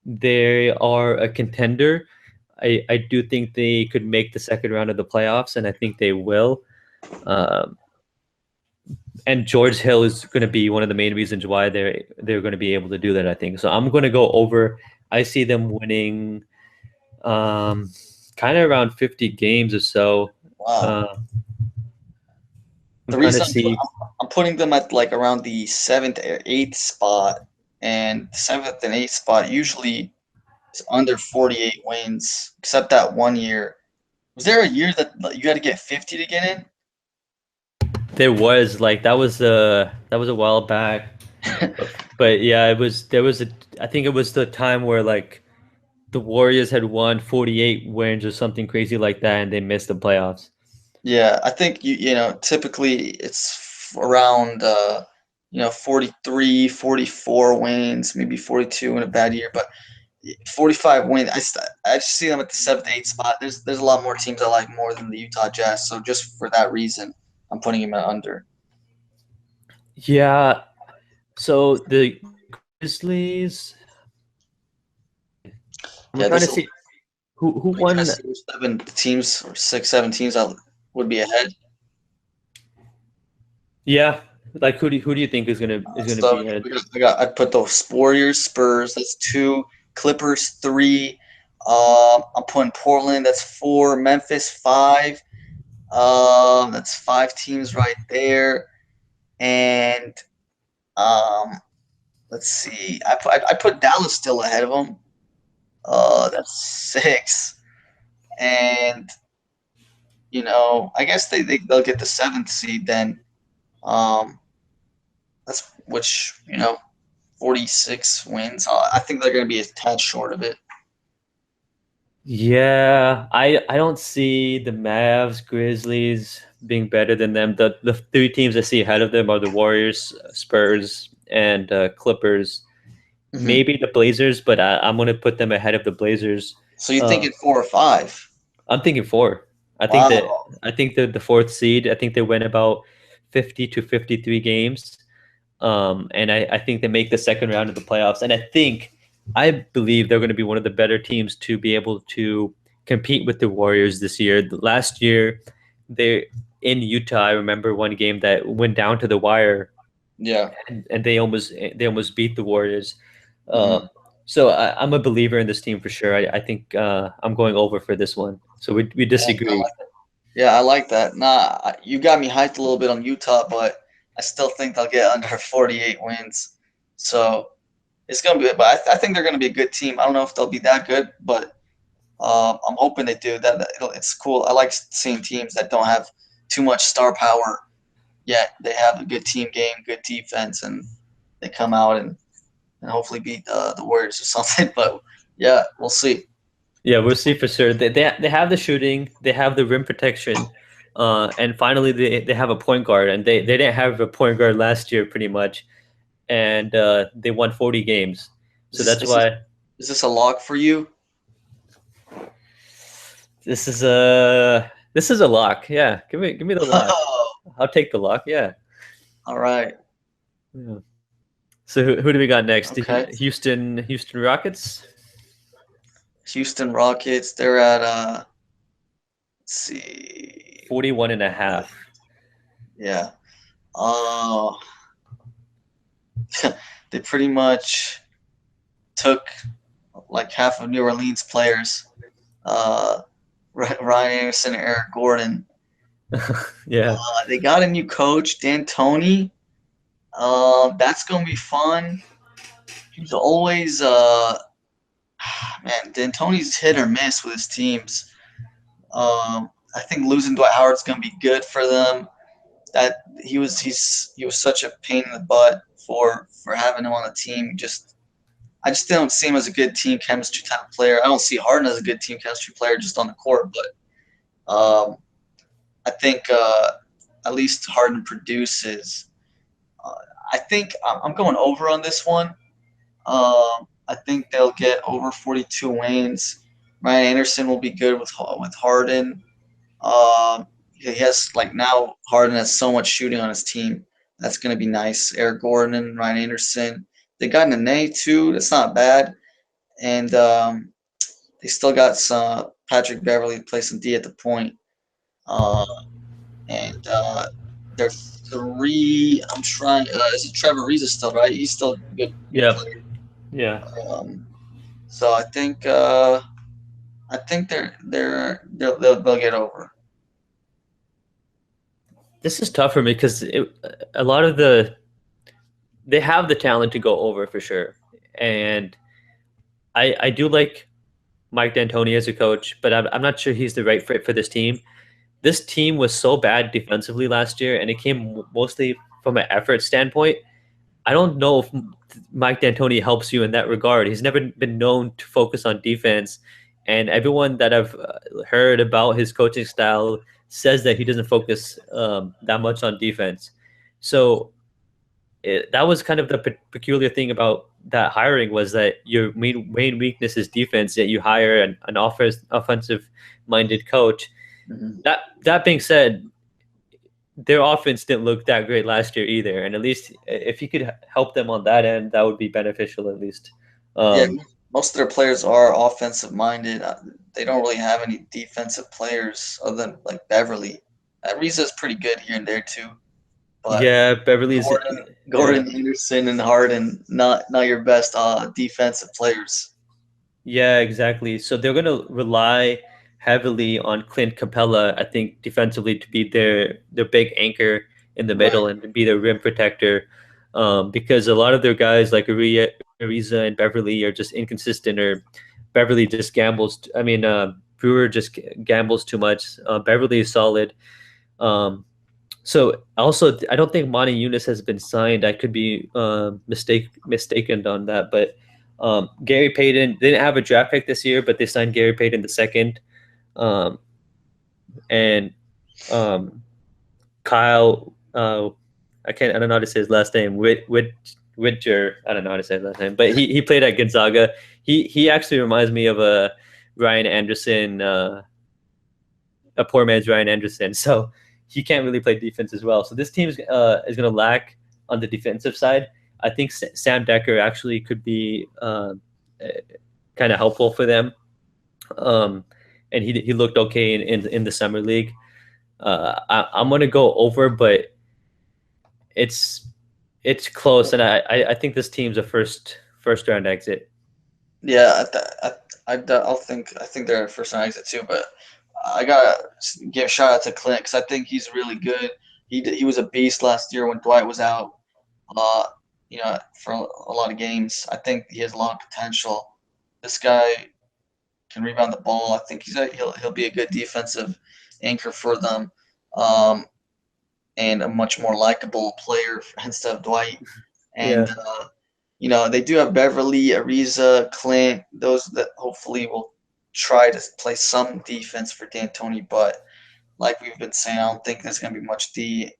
they are a contender. I do think they could make the second round of the playoffs, and I think they will. Um, and George Hill is going to be one of the main reasons why they're going to be able to do that. I think so. I'm going to go over. I see them winning, um, kind of around 50 games or so. Wow. Uh, I'm The trying to reason see. I'm putting them at like around the seventh or eighth spot, and seventh and eighth spot usually is under 48 wins, except that one year. Was there a year that you got to get 50 to get There was like that was a while back, in? but yeah, it was there was a. I think it was the time where like the Warriors had won 48 wins or something crazy like that, and they missed the playoffs. Yeah, I think typically it's around 43, 44 wins, maybe 42 in a bad year, but 45 wins. I just see them at the seventh, eighth spot. There's a lot more teams I like more than the Utah Jazz, so just for that reason, I'm putting them at under. Yeah. So the Grizzlies. I'm Yeah, trying to this see will who you trying to won. see which 7 teams or 6, 7 teams that would be ahead. Yeah, like who do you think is gonna So be ahead? I'd put those Warriors, Spurs. That's 2. Clippers 3. I'm putting Portland. That's 4. Memphis 5. That's 5 teams right there. And um, let's see. I put Dallas still ahead of them. That's 6. And I guess they'll get the 7th seed then. Um, that's which 46 wins. I think they're going to be a tad short of it. Yeah, I don't see the Mavs, Grizzlies being better than them. The three teams I see ahead of them are the Warriors, Spurs, and Clippers. Hmm. Maybe the Blazers, but I'm going to put them ahead of the Blazers. So you think Uh, it's 4 or 5? I'm thinking four. Wow. I think the fourth seed. I think they win about 50 to 53 games. And I think they make the second round of the playoffs. And I believe they're going to be one of the better teams to be able to compete with the Warriors this year. Last year, they in Utah. I remember one game that went down to the wire, Yeah. and they almost beat the Warriors. Uh, Hmm. so I'm a believer in this team for sure. I think I'm going over for this one. So we Yeah, disagree. yeah, I like that. Nah, you got me hyped a little bit on Utah, but I still think they'll get under 48 wins. So it's gonna be, but I think they're gonna be a good team. I don't know if they'll be that good, but I'm hoping they do. It's cool. I like seeing teams that don't have too much star power yet. They have a good team game, good defense, and they come out and hopefully beat the Warriors or something. But yeah, we'll see. Yeah, we'll see for sure. They have the shooting, they have the rim protection, and finally they have a point guard, and they didn't have a point guard last year pretty much, and they won 40 games. Is So this that's is this why is this a lock for you? this is a lock. Yeah, give me the lock. Oh, I'll take the lock. Yeah. all right. Yeah. So who do we got next? The Okay. Houston Rockets, Houston Rockets. They're at let's see. 41 and a half. Yeah. Uh, they pretty much took like half of New Orleans players. Uh, Ryan Anderson and Eric Gordon. Yeah. They got a new coach, Dan Tony. That's gonna be fun. He's always man, Dan Tony's hit or miss with his teams. I think losing Dwight Howard's gonna be good for them. That he was such a pain in the butt for having him on the team. I just don't see him as a good team chemistry type of player. I don't see Harden as a good team chemistry player just on the court, but I think at least Harden produces. Uh, I think I'm going over on this one. I think they'll get over 42 wins. Ryan Anderson will be good with Harden. He has like now Harden has so much shooting on his team. That's going to be nice. Eric Gordon and Ryan Anderson. They got Nene too. That's not bad. And they still got some Patrick Beverly to play some D at the point. Uh, and they're three. I'm trying. Is it Trevor Ariza still right? He's still a good Yep. player. Yeah. So I think they'll get over. This is tough for me because a lot of they have the talent to go over for sure, and I do like Mike D'Antoni as a coach, but I'm not sure he's the right fit for this team. This team was so bad defensively last year, and it came mostly from an effort standpoint. I don't know if Mike D'Antoni helps you in that regard. He's never been known to focus on defense, and everyone that I've heard about his coaching style says that he doesn't focus that much on defense. So that was kind of the peculiar thing about that hiring was that your main weakness is defense, yet you hire an offensive minded coach. Hmm. That being said, their offense didn't look that great last year either, and at least if he could help them on that end, that would be beneficial at least. Yeah, Um, most of their players are offensive minded. They don't really have any defensive players other than like Beverly. Ariza's pretty good here and there too, but yeah, Beverly's yeah. Gordon Anderson, and Harden not your best defensive players. Yeah, exactly. So they're going to rely heavily on Clint Capella, I think, defensively to be their big anchor in the Right. middle and to be their rim protector, because a lot of their guys like Ariza and Beverly are just inconsistent, or Beverly just gambles. I mean, Brewer just gambles too much. Beverly is solid. Um, So also, I don't think Monty Eunice has been signed. I could be mistaken on that, but Gary Payton they didn't have a draft pick this year, but they signed Gary Payton the second, um, and um, Kyle. I don't know how to say his last name. Whitger. I don't know how to say his last name, but he played at Gonzaga. He actually reminds me of a Ryan Anderson, a poor man's Ryan Anderson. So he can't really play defense as well. So this team is going to lack on the defensive side. I think Sam Decker actually could be kind of helpful for them. Um, and he looked okay in the summer league. I'm going to go over, but it's it's close, and I think this team's a first round exit. Yeah, I think they're first round exit too. But I gotta give a shout out to Clint because I think he's really good. He was a beast last year when Dwight was out. Uh, for a lot of games, I think he has a lot of potential. This guy can rebound the ball. I think he'll be a good defensive anchor for them, um, and a much more likable player instead of Dwight. And Yeah. they do have Beverly, Ariza, Clint. Those that hopefully will try to play some defense for D'Antoni. But like we've been saying, I don't think there's going to be much D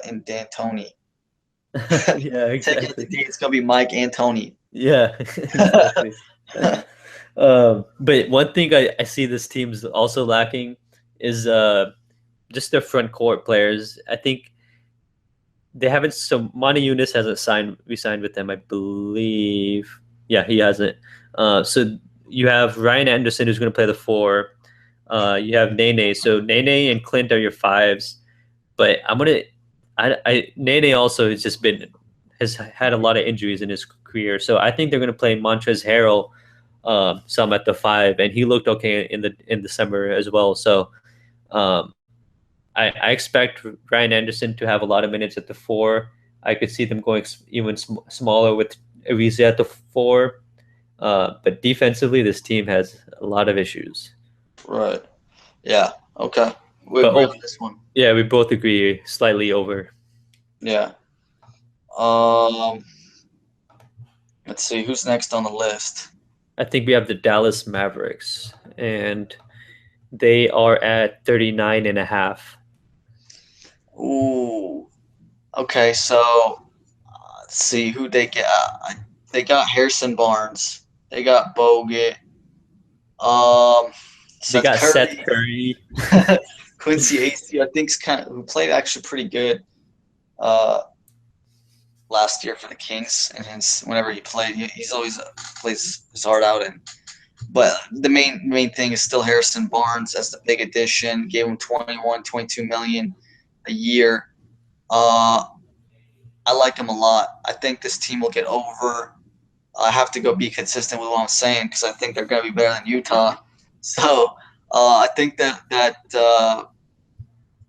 in D'Antoni. Yeah, Take out the exactly. D, it's going to be Mike Antoni. Yeah, exactly. But one thing I see this team's also lacking is just their front court players. I think they haven't. So Monty Eunice hasn't signed re-signed with them, I believe. Yeah, he hasn't. So you have Ryan Anderson who's going to play the four. You have Nene. So Nene and Clint are your fives. But Nene also has had a lot of injuries in his career. So I think they're going to play Montrezl Harrell some at the five, and he looked okay in the summer as well. So um, I expect Ryan Anderson to have a lot of minutes at the four. I could see them going even smaller with Ariza at the four. But defensively, this team has a lot of issues. Right. Yeah. Okay. We But agree on this one. yeah, we both agree slightly over. Yeah. Um. Let's see who's next on the list. I think we have the Dallas Mavericks, and they are at 39 and a half. Ooh. Okay. So let's see who they get. They got Harrison Barnes. They got Bogut. Um, They Seth got Seth Curry, Curry. Quincy AC. I think's kind of who played actually pretty good uh, last year for the Kings. And whenever he played, he's always plays his heart out. And but the main thing is still Harrison Barnes as the big addition. Gave him 21, 22 million a year. Uh, I like him a lot. I think this team will get over. I have to go be consistent with what I'm saying because I think they're going to be better than Utah. So I think that I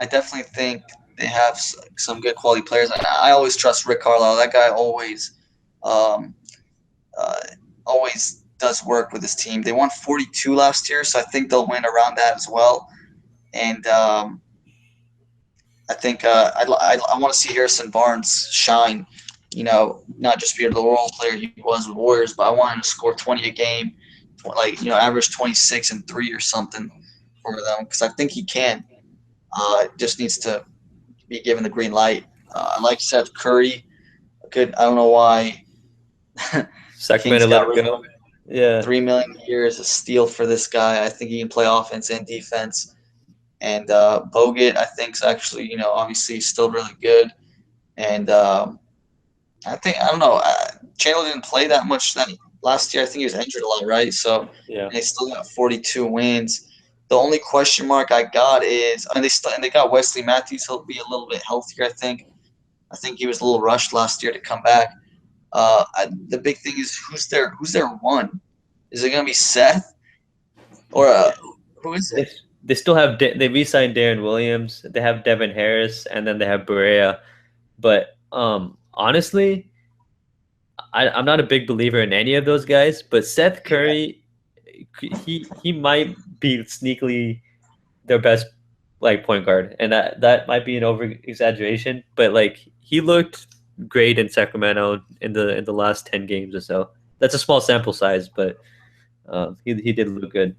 definitely think they have some good quality players. I always trust Rick Carlisle. That guy um, uh, always does work with his team. They won 42 last year, so I think they'll win around that as well. And I think I want to see Harrison Barnes shine. Not just be the role player he was with Warriors, but I want him to score 20 a game, like average 26 and three or something for them because I think he can. Just needs to be given the green light. I like Seth Curry. Good. I don't know why Kings Sacramento let got him rid of go. him. Yeah, 3 million a year is a steal for this guy. I think he can play offense and defense. And Bogut, I think, is actually obviously still really good. And I don't know. Chandler didn't play that much that last year. I think he was injured a lot, right? So yeah. and they still got 42 wins. The only question mark I got is, and they got Wesley Matthews. He'll be a little bit healthier, I think. I think he was a little rushed last year to come back. The big thing is who's their one? Is it gonna be Seth or who is They, it? they still have they re-signed Darren Williams. They have Devin Harris, and then they have Berea. But honestly, I'm not a big believer in any of those guys. But Seth Yeah, Curry, he might be sneakily their best like point guard, and that might be an over exaggeration, but like he looked great in Sacramento in the last 10 games or so. That's a small sample size, but he did look good.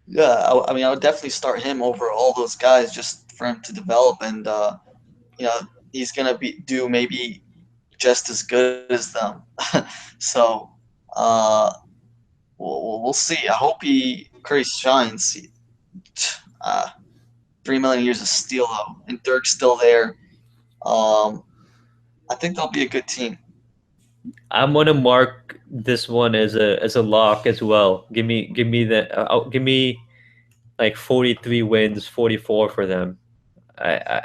Yeah, I mean, I would definitely start him over all those guys just for him to develop, and you know, he's gonna be do maybe just as good as them. So, uh, we'll see. I hope Curry shines. Uh, 3 million years of steel though, and Dirk's still there. Um, I think they'll be a good team. I'm gonna mark this one as a lock as well. Give me give me like 43 wins, 44 for them. I,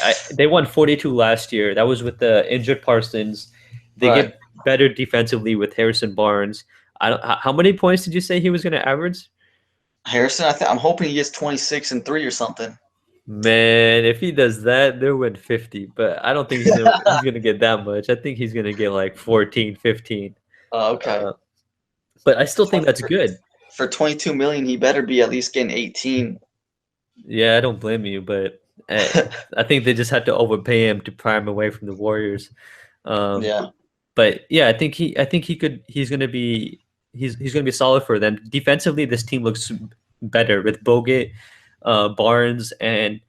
I they won 42 last year. That was with the injured Parsons. They Right, get better defensively with Harrison Barnes. I don't, how many points did you say he was going to average? Harrison. I'm hoping he gets 26 and three or something. Man, if he does that, they'll win 50. But I don't think he's gonna get that much. I think he's gonna get like 14, 15. Okay. Uh, but I still think For, that's good. for 22 million, he better be at least getting 18. Yeah, I don't blame you, but I think they just had to overpay him to pry him away from the Warriors. Um, Yeah. but yeah, I think he's gonna be he's gonna be solid for them. Defensively, this team looks better with Bogut, Barnes, and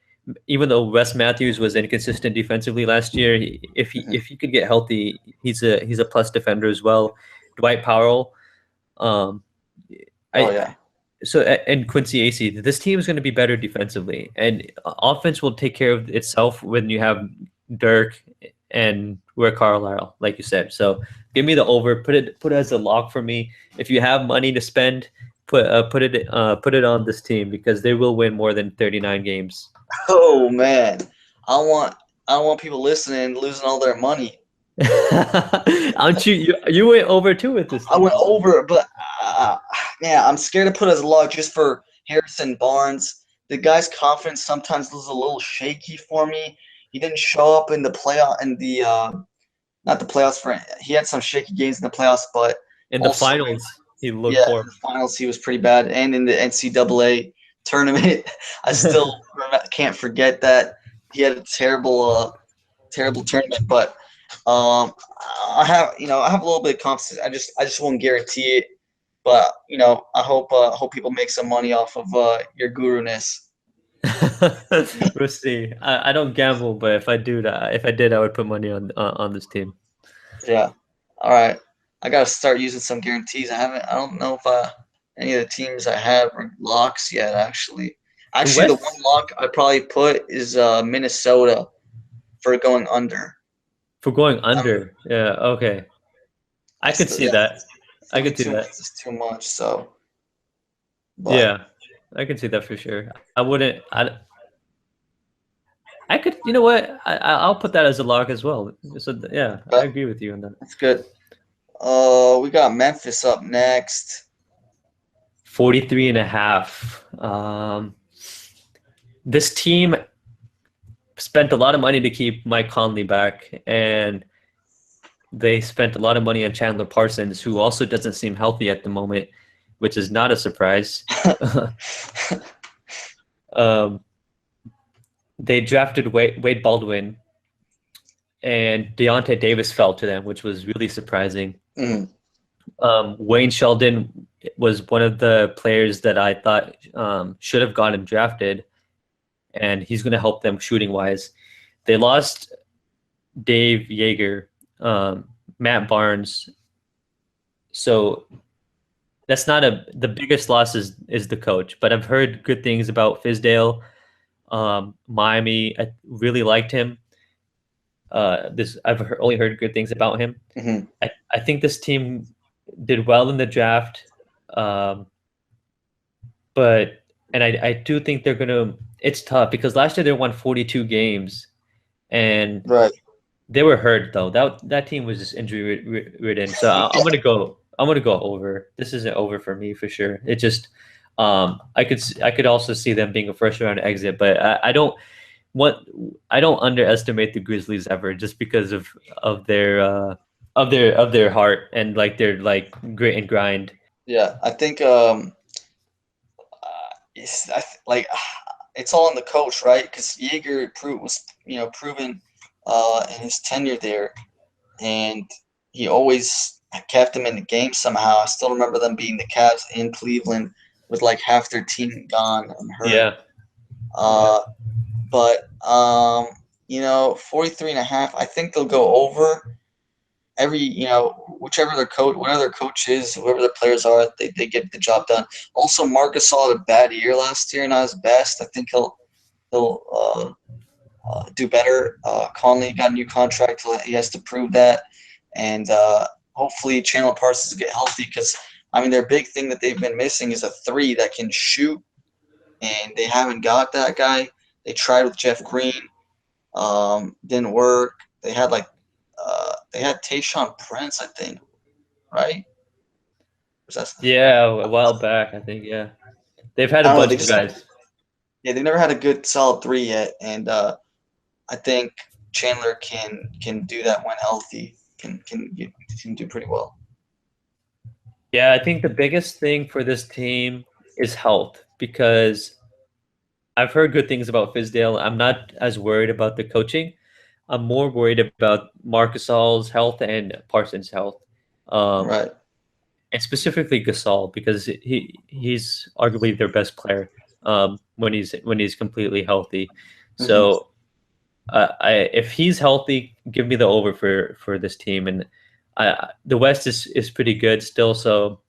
even though Wes Matthews was inconsistent defensively last year, Mhm. if he could get healthy, he's a plus defender as well. Dwight Powell, um, Oh I yeah. so and Quincy AC, this team is going to be better defensively, and offense will take care of itself when you have Dirk and Rick Carlisle, like you said. So give me the over. Put it as a lock for me. If you have money to spend, put it on this team because they will win more than 39 games. Oh man, I want I don't want people listening losing all their money. Aren't you went over too with this I team? went over, but uh, man, I'm scared to put as a log just for Harrison Barnes. The guy's confidence sometimes was a little shaky for me. He didn't show up in the playoff in the not the playoffs for he had some shaky games in the playoffs, but In the also finals, he looked yeah, in the horrible. finals he was pretty bad, and in the NCAA tournament, I still can't forget that he had a terrible tournament. But I have a little bit of confidence. I just won't guarantee it, but I hope people make some money off of your guru-ness. We'll see. I don't gamble, but if I did, I would put money on this team. Yeah. All right. I gotta start using some guarantees. I don't know if any of the teams I have are locks yet. The Actually, the one West lock I probably put is Minnesota for going under. for going Um, under. Yeah, okay. I could see yeah, that. I could see 42 that. wins is too much. So, but Yeah, I can see that for sure. I wouldn't. I could. You know what? I'll put that as a lock as well. So yeah, I but agree with you on that. that's good. We got Memphis up next. 43 and a half. This team spent a lot of money to keep Mike Conley back, and they spent a lot of money on Chandler Parsons, who also doesn't seem healthy at the moment, which is not a surprise. um, they drafted Wade Baldwin, and Deontay Davis fell to them, which was really surprising. Mm, Wayne Sheldon was one of the players that I thought should have gotten drafted, and he's going to help them shooting wise. They lost Dave Yeager, Matt Barnes, so that's not the biggest loss is the coach, but I've heard good things about Fizdale. Miami, I really liked him. This only heard good things about him. hmm I think this team did well in the draft, um, but and I do think they're gonna. It's tough because last year they won 42 games and Right. they were hurt though. That team was just injury ridden. So I'm gonna go. I'm gonna go over. This isn't over for me for sure. It just I could also see them being a first round exit, but I don't what I don't underestimate the Grizzlies ever just because of their of their heart and like their like grit and grind. Yeah, I think it's I, th- like it's all in the coach, right? Because Yeager was proven in his tenure there, and he always kept them in the game somehow. I still remember them beating the Cavs in Cleveland with like half their team gone and hurt. Yeah. Yeah. Uh, but 43 and a half. I think they'll go over every, whichever their coach, whatever their coach is, whoever their players are, they get the job done. Also, Marcus had a bad year last year, not his best. I think he'll do better. Conley got a new contract. He has to prove that, and hopefully Chandler Parsons get healthy because I mean their big thing that they've been missing is a three that can shoot, and they haven't got that guy. They tried with Jeff Green, didn't work. They had Tayshaun Prince, I think, right? Was that, Yeah, a while back, I think. Yeah, they've had I a don't know. bunch They of just guys. Yeah, they've never had a good solid three yet, and I think Chandler can do that when healthy. Can do pretty well. Yeah, I think the biggest thing for this team is health because I've heard good things about Fizdale. I'm not as worried about the coaching. I'm more worried about Marcus Gasol's health and Parsons' health, um, Right. and specifically Gasol because he's arguably their best player when he's completely healthy. Hmm. So I if he's healthy, give me the over for this team. And the West is pretty good still, so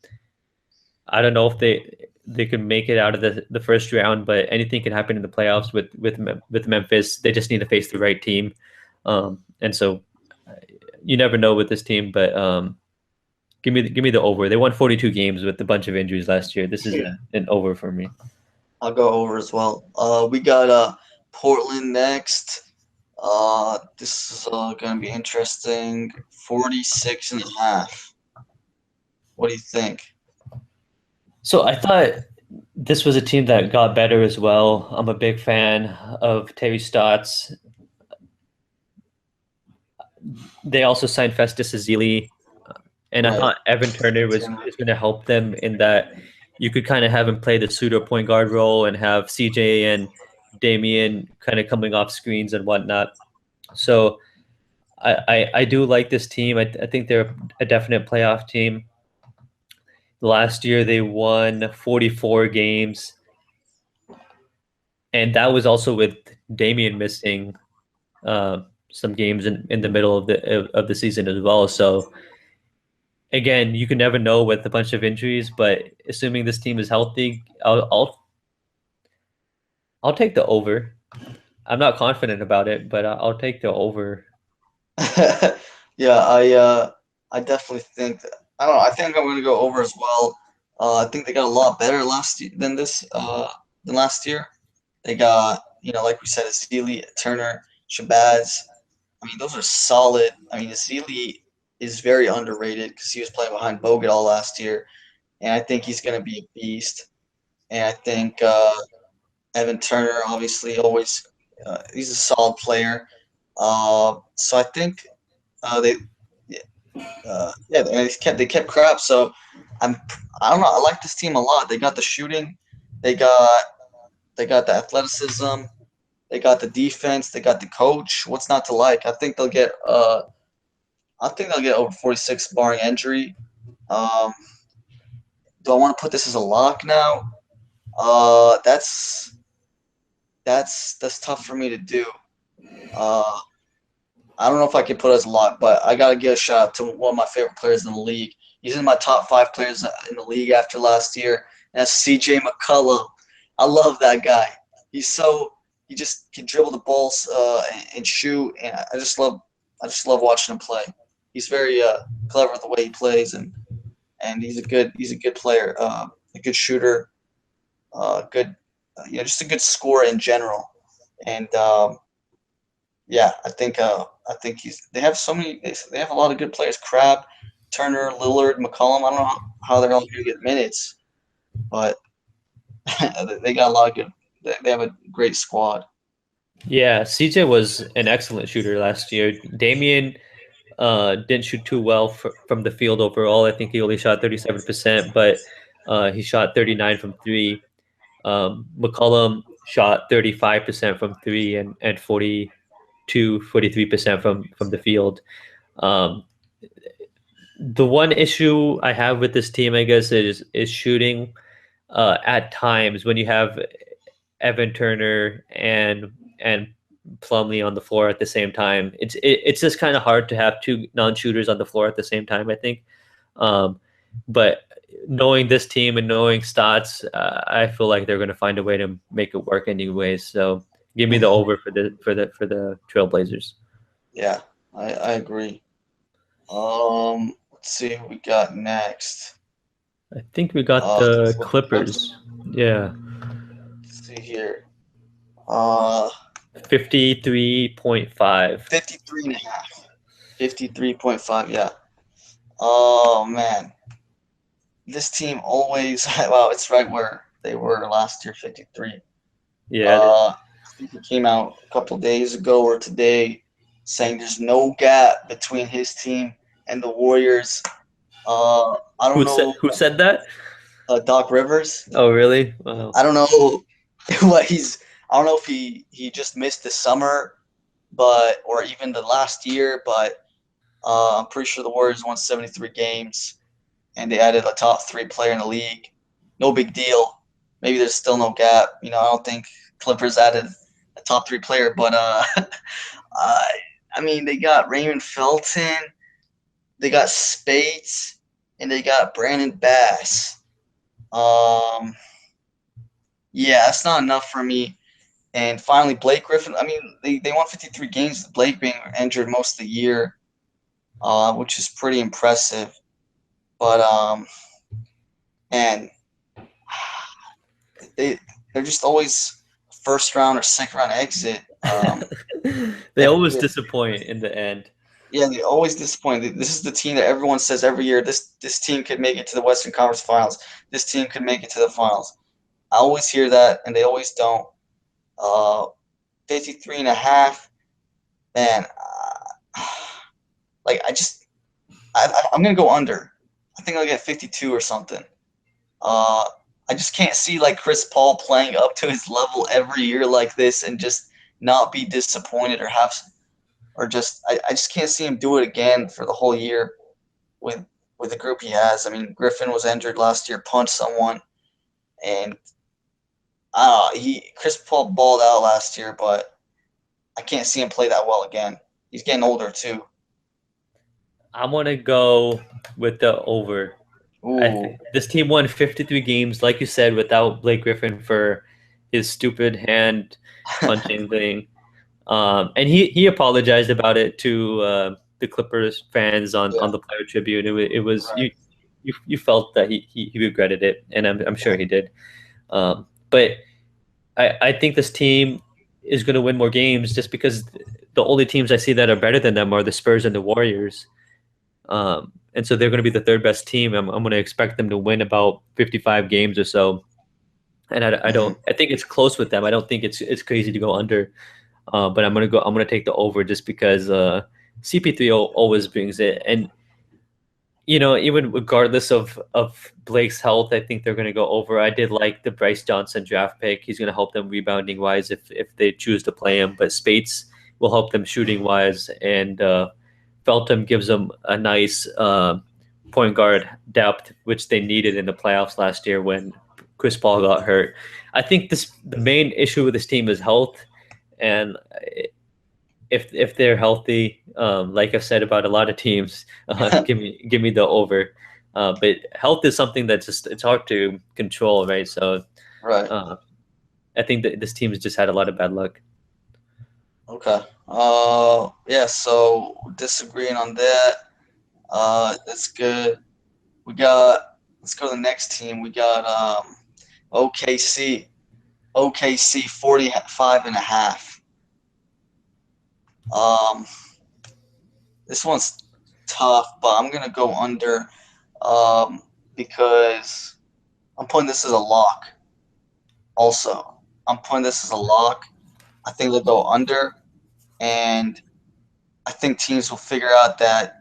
I don't know if they could make it out of the first round, but anything can happen in the playoffs with Memphis. They just need to face the right team, and so uh, you never know with this team. But give me the over. They won 42 games with a bunch of injuries last year. This is an over for me. I'll go over as well. We got Portland next. This is gonna be interesting. 46 and a half. What do you think? So I thought this was a team that got better as well. I'm a big fan of Terry Stotts. They also signed Festus Ezeli, and I Right. thought Evan Turner is going to help them in that you could kind of have him play the pseudo point guard role and have CJ and Damian kind of coming off screens and whatnot. So I do like this team. I think they're a definite playoff team. Last year they won 44 games, and that was also with Damian missing uh, some games in the middle of the season as well. So again, you can never know with a bunch of injuries, but assuming this team is healthy, I'll take the over. I'm not confident about it, but I'll take the over. Yeah, I definitely think that, I don't know. I think I'm going to go over as well. I think they got a lot better than last year. They got, like we said, Azili, Turner, Shabazz. I mean, those are solid. I mean, Azili is very underrated because he was playing behind Bogut all last year, and I think he's going to be a beast. And I think Evan Turner, obviously, always he's a solid player. So I think they yeah, they kept crap. So I'm I don't know. I like this team a lot. They got the shooting, they got they got the athleticism, they got the defense, they got the coach. What's not to like? I think they'll get over 46 barring injury. Um, do I want to put this as a lock now? That's tough for me to do. Uh, I don't know if I can put it as a lock, but I gotta give a shout out to one of my favorite players in the league. He's in my top five players in the league after last year, and that's CJ McCollum. I love that guy. He just can dribble the balls and shoot, and I just love watching him play. He's very clever the way he plays, and he's a good player, a good shooter, good just a good scorer in general, and yeah, I think they have so many. They have a lot of good players: Crab, Turner, Lillard, McCollum. I don't know how they're all going to get minutes, but they got a lot of good. They have a great squad. Yeah, CJ was an excellent shooter last year. Damian didn't shoot too well from the field overall. I think he only shot 37%, but he shot 39 from three. McCollum shot 35% from three and 43% from the field. Um, the one issue I have with this team, I guess, is shooting. At times when you have Evan Turner and Plumlee on the floor at the same time, it's just kind of hard to have two non-shooters on the floor at the same time, I think. Um, but knowing this team and knowing Stotts, I feel like they're going to find a way to make it work anyways. So give me the Mhm. over for the Trailblazers. Yeah, I agree. Let's see who we got next. I think we got the Clippers. Clippers. Yeah, Let's see here. Uh, 53.5. 53 and a half. 53.5, yeah. Oh, man. This team always, wow, it's right where they were last year, 53. Yeah, I think he came out a couple days ago or today saying there's no gap between his team and the Warriors. I don't know, who said that? Doc Rivers. Oh, really? Wow. I don't know what he's. I don't know if he just missed the summer, but or even the last year. But I'm pretty sure the Warriors won 73 games, and they added a top three player in the league. No big deal. Maybe there's still no gap. I don't think Clippers added a top three player, but I I mean they got Raymond Felton, they got Spates, and they got Brandon Bass. Um, yeah, that's not enough for me. And finally, Blake Griffin. I mean, they won 53 games. Blake being injured most of the year, which is pretty impressive. But and they they're just always first round or second round exit. They always Yeah, disappoint in the end. yeah, they always disappoint. This is the team that everyone says every year. This team could make it to the Western Conference Finals. This team could make it to the finals. I always hear that, and they always don't. 53 and a half, man. Like I'm gonna go under. I think I'll get 52 or something. Uh, I just can't see like Chris Paul playing up to his level every year like this and just not be disappointed or just I just can't see him do it again for the whole year with with the group he has. I mean, Griffin was injured last year, punched someone, and he Chris Paul balled out last year, but I can't see him play that well again. He's getting older too. I'm gonna go with the over. Ooh, This team won 53 games, like you said, without Blake Griffin for his stupid hand punching thing. And he apologized about it to the Clippers fans yeah, on the player tribute. It was right. you felt that he regretted it, and I'm sure Yeah. he did. But I think this team is going to win more games just because the only teams I see that are better than them are the Spurs and the Warriors. And so they're going to be the third best team. I'm going to expect them to win about 55 games or so. And I Hmm. don't. I think it's close with them. I don't think it's crazy to go under. But I'm gonna go. I'm gonna take the over just because CP3 always brings it. And even regardless of Blake's health, I think they're gonna go over. I did like the Bryce Johnson draft pick. He's gonna help them rebounding wise if they choose to play him. But Spates will help them shooting wise, and Feltham gives them a nice point guard depth, which they needed in the playoffs last year when Chris Paul got hurt. I think the main issue with this team is health, and if they're healthy, like I've said about a lot of teams, give me the over. But health is something that's just it's hard to control, right? So Right. uh, I think that this team has just had a lot of bad luck. Okay. Yeah. So disagreeing on that. That's good. We got. Let's go to the next team. We got OKC. OKC 45 and a half. Um, this one's tough, but I'm gonna go under. Um, because I'm putting this as a lock. Also, I'm putting this as a lock. I think they'll go under, and I think teams will figure out that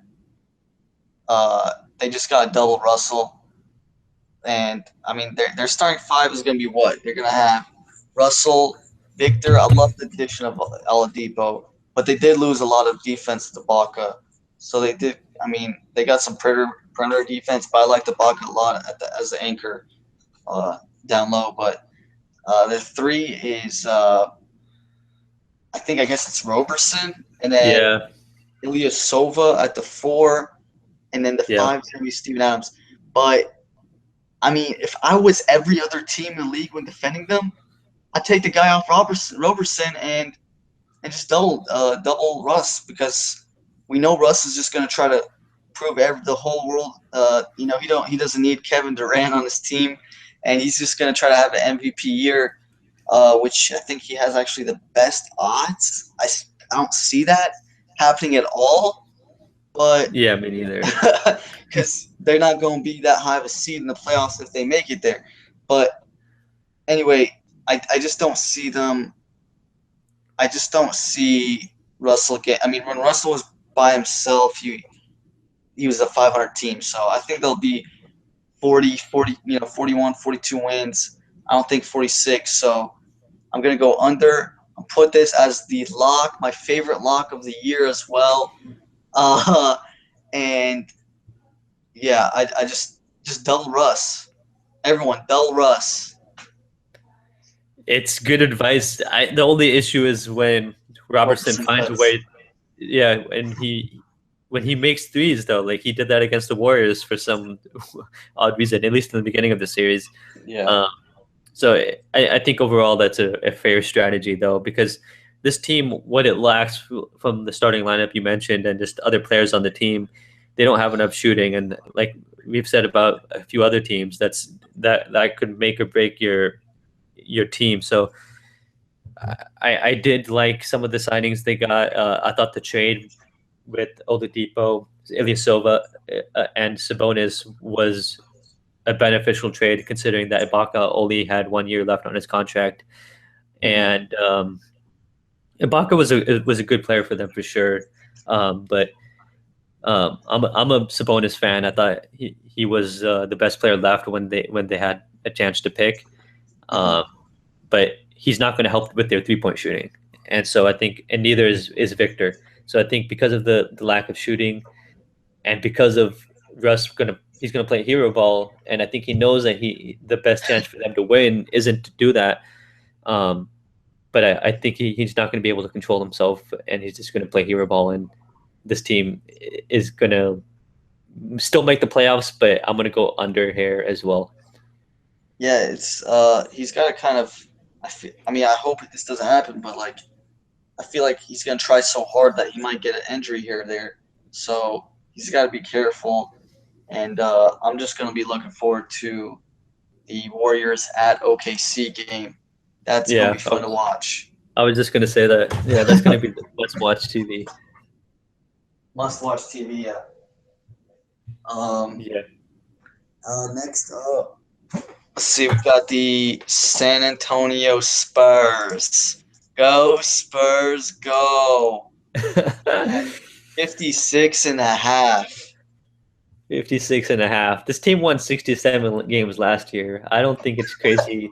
they just got to double Russell. And I mean, their starting five is going to be what? They're going to have Russell, Victor. I love the addition of Oladipo, but they did lose a lot of defense to Baca. So they did. I mean, they got some perimeter defense, but I like the Baca a lot as the anchor uh, down low. But the three is I guess it's Roberson, and then Yeah, Ilyasova at the four, and then the yeah, five is gonna be Steven Adams. But I mean, if I was every other team in the league when defending them, I'd take the guy off Roberson and just double Russ because we know Russ is just gonna try to prove the whole world. He doesn't need Kevin Durant on his team, and he's just gonna try to have an MVP year, which I think he has actually the best odds. I don't see that happening at all, but yeah. Me neither. because they're not going to be that high of a seed in the playoffs if they make it there. But anyway, I just don't see them. I just don't see Russell get. I mean, when Russell was by himself, he was a 500 team. So I think they'll be 40, 41, 42 wins. I don't think 46. So I'm going to go under. I'll put this as the lock, my favorite lock of the year as well. Uh, and yeah, I just double Russ. Everyone, double Russ. It's good advice. The only issue is when Robertson Roberson finds a cuts. way. Yeah, and when he makes threes though, like he did that against the Warriors for some odd reason, at least in the beginning of the series. Yeah. Um, so I think overall that's a fair strategy though, because this team, what it lacks from the starting lineup you mentioned, and just other players on the team, they don't have enough shooting, and like we've said about a few other teams, that could make or break your team. So I did like some of the signings they got. I thought the trade with Oladipo, Ilyasova, and Sabonis was a beneficial trade considering that Ibaka only had 1 year left on his contract, Mhm. and Ibaka was a good player for them for sure. But I'm a Sabonis fan. I thought he was the best player left when they had a chance to pick. Mhm. Um, but he's not going to help with their 3 point shooting. And so I think, and neither is Victor. So I think because of the lack of shooting and because of he's gonna play hero ball, and I think he knows that the best chance for them to win isn't to do that. Um, but I think he's not going to be able to control himself, and he's just going to play hero ball. And this team is going to still make the playoffs, but I'm going to go under here as well. Yeah, it's he's got to kind of. I mean, I hope this doesn't happen, but like I feel like he's gonna try so hard that he might get an injury here or there. So he's got to be careful. And I'm just gonna be looking forward to the Warriors at OKC game. That's gonna be Yeah, fun to watch. I was just going to say that. Yeah, that's going to be the must watch TV. Must watch TV. Yeah. Um, Yeah. Next up, let's see. We've got the San Antonio Spurs. Go Spurs, go! At 56 and a half. 56 and a half. This team won 67 games last year. I don't think it's crazy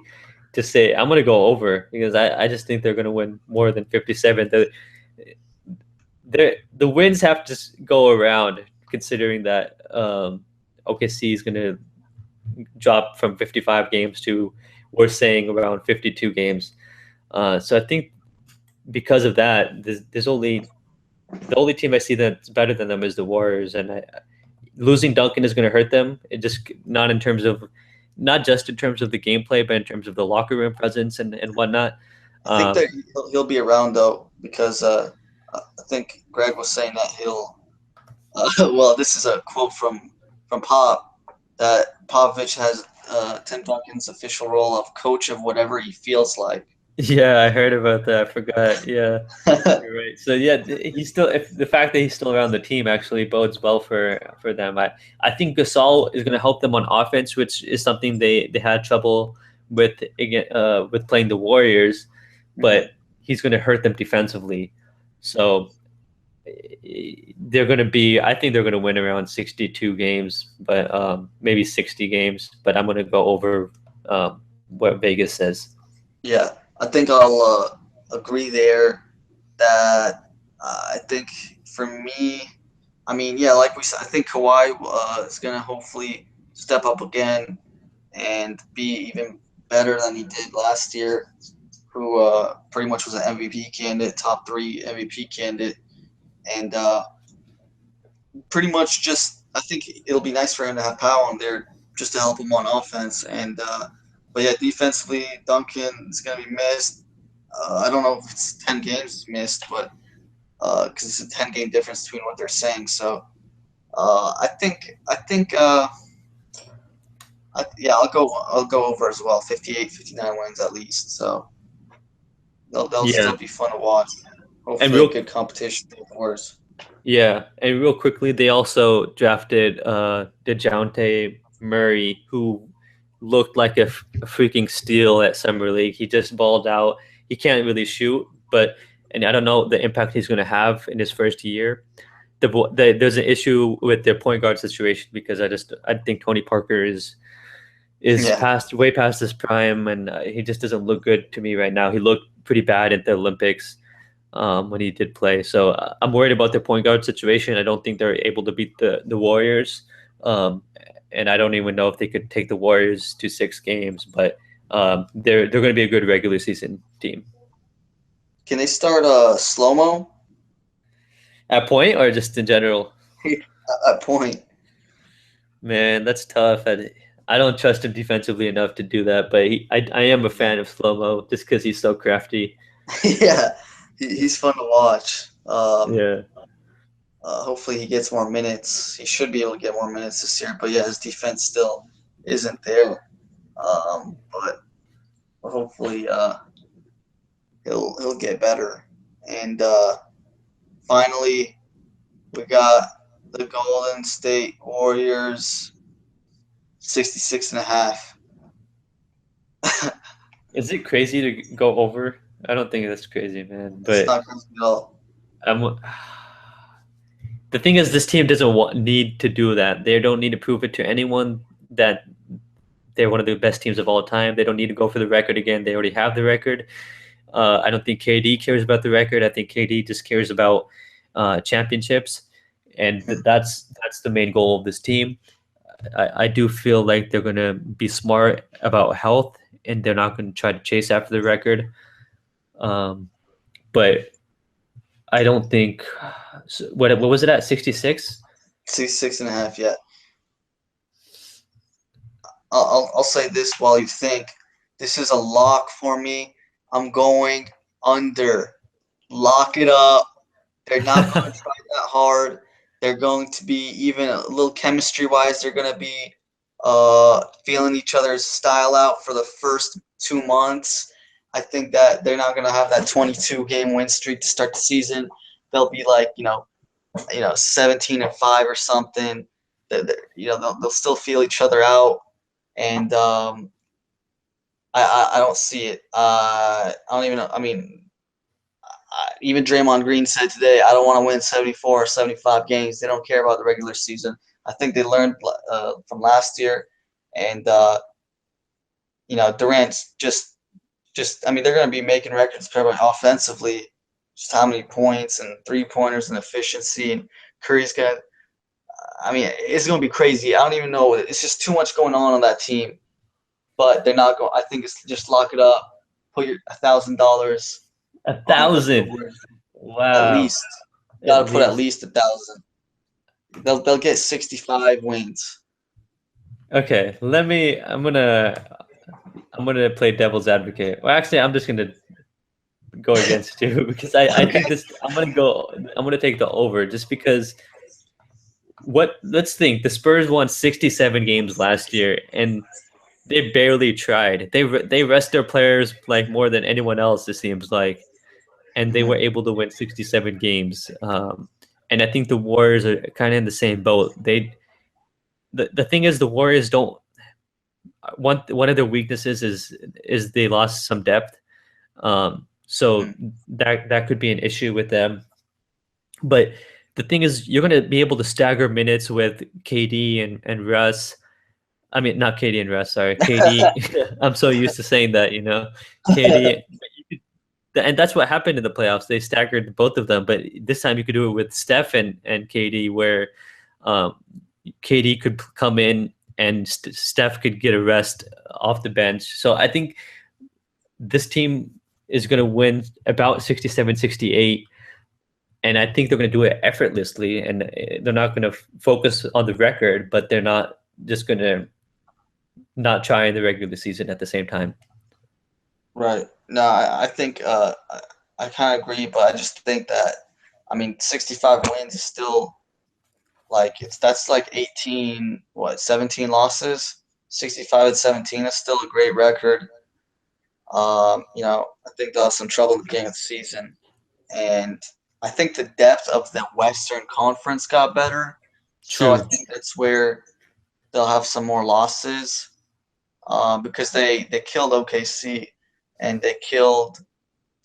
to say I'm going to go over because I just think they're going to win more than 57. The wins have to go around considering that OKC is going to drop from 55 games to we're saying around 52 games. So I think because of that, there's only the only team I see that's better than them is the Warriors, and losing Duncan is going to hurt them. It just not just in terms of the gameplay, but in terms of the locker room presence and whatnot. I think Um, that he'll be around though because I think Greg was saying that he'll. Well, this is a quote from Pop that Popovich has Tim Duncan's official role of coach of whatever he feels like. yeah, I heard about that. I forgot. Yeah, you're right. So yeah, he's still if the fact that he's still around the team actually bodes well for them. I think Gasol is going to help them on offense, which is something they had trouble with again with playing the Warriors, Mhm. but he's going to hurt them defensively. So they're going to be. I think they're going to win around 62 games, but maybe 60 games. But I'm going to go over what Vegas says. Yeah. I think I'll agree there that I think for me, I mean, yeah, like we said, I think Kawhi is gonna hopefully step up again and be even better than he did last year. Who pretty much was an MVP candidate, top three MVP candidate, and pretty much just I think it'll be nice for him to have Powell on there just to help him on offense. And but yeah, defensively, Duncan is gonna be missed. I don't know if it's 10 games missed, but because it's a 10 game difference between what they're saying. So yeah, I'll go over as well. 58, 59 wins at least. So they'll Yeah, still be fun to watch. and Hopefully, a real good competition for the Warriors. yeah, and real quickly, they also drafted DeJounte Murray, who looked like a freaking steal at summer league. He just balled out. He can't really shoot, but and I don't know the impact he's going to have in his first year. There's an issue with their point guard situation because I think Tony Parker is Yeah. past way past his prime, and he just doesn't look good to me right now. He looked pretty bad at the Olympics when he did play. So I'm worried about their point guard situation. I don't think they're able to beat the Warriors, um, and I don't even know if they could take the Warriors to 6 games. But they're going to be a good regular season team. Can they start slow mo At point or just in general, at point? man, that's tough. I don't trust him defensively enough to do that, but I am a Yeah. fan of slow mo just because he's so crafty. Yeah, he's fun to watch. Yeah. Hopefully he gets more minutes. He should be able to get more minutes this year. But yeah, his defense still isn't there. But hopefully he'll get better. And finally, we got the Golden State Warriors 66 and a half. Is it crazy to go over? I don't think that's crazy, man. It's But not crazy at all. I'm the thing is, this team doesn't need to do that. They don't need to prove it to anyone that they're one of the best teams of all time. They don't need to go for the record again. They already have the record. I don't think KD cares about the record. I think KD just cares about championships, and that's the main goal of this team. I do feel like they're going to be smart about health, and they're not going to try to chase after the record. Um, but I don't think what was it at 66? 66 and a half, yeah. I'll say this while you think. This is a lock for me. I'm going under. Lock it up. They're not going to try that hard. They're going to be even a little chemistry wise. They're going to be feeling each other's style out for the first 2 months. I think that they're not going to have that 22 game win streak to start the season. They'll be like 17-5 or something. They'll still feel each other out, and I don't see it. I don't even know. I mean, even Draymond Green said today, I don't want to win 74 or 75 games. They don't care about the regular season. I think they learned from last year, and Durant's just. I mean, they're going to be making records probably offensively, just how many points and 3 pointers and efficiency, and Curry's going to. I mean, it's going to be crazy. I don't even know. It's just too much going on that team, but they're not going. I think it's just lock it up, put your $1,000 A on the thousand. Warriors at Wow. least. At Got to put at least. least 1,000. They'll get 65 wins. Okay, I'm gonna play devil's advocate. Well, actually, I'm just gonna go against you because I Okay. think this. I'm gonna take the over just because. Let's think. The Spurs won 67 games last year, and they barely tried. They rest their players like more than anyone else. It seems like, and they were Mhm. able to win 67 games. And I think the Warriors are kind of in the same boat. The thing is, the Warriors don't. One of their weaknesses is they lost some depth. So Mhm. that could be an issue with them. But the thing is, you're going to be able to stagger minutes with KD and Russ. I mean, not KD and Russ. Sorry, KD. I'm so used to saying that, KD. And that's what happened in the playoffs. They staggered both of them, but this time you could do it with Steph and KD, where um, KD could come in and Steph could get a rest off the bench. So I think this team is going to win about 67, 68. And I think they're going to do it effortlessly. And they're not going to focus on the record, but they're not just going to not try in the regular season at the same time. Right. No, I think I kind of agree, but I just think that, I mean, 65 wins is still like that's like 18, 17 losses. 65 and 17 is still a great record. I think they'll have some trouble at the beginning of the season, and I think the depth of the Western Conference got better, so I True. think that's where they'll have some more losses, because they killed OKC and they killed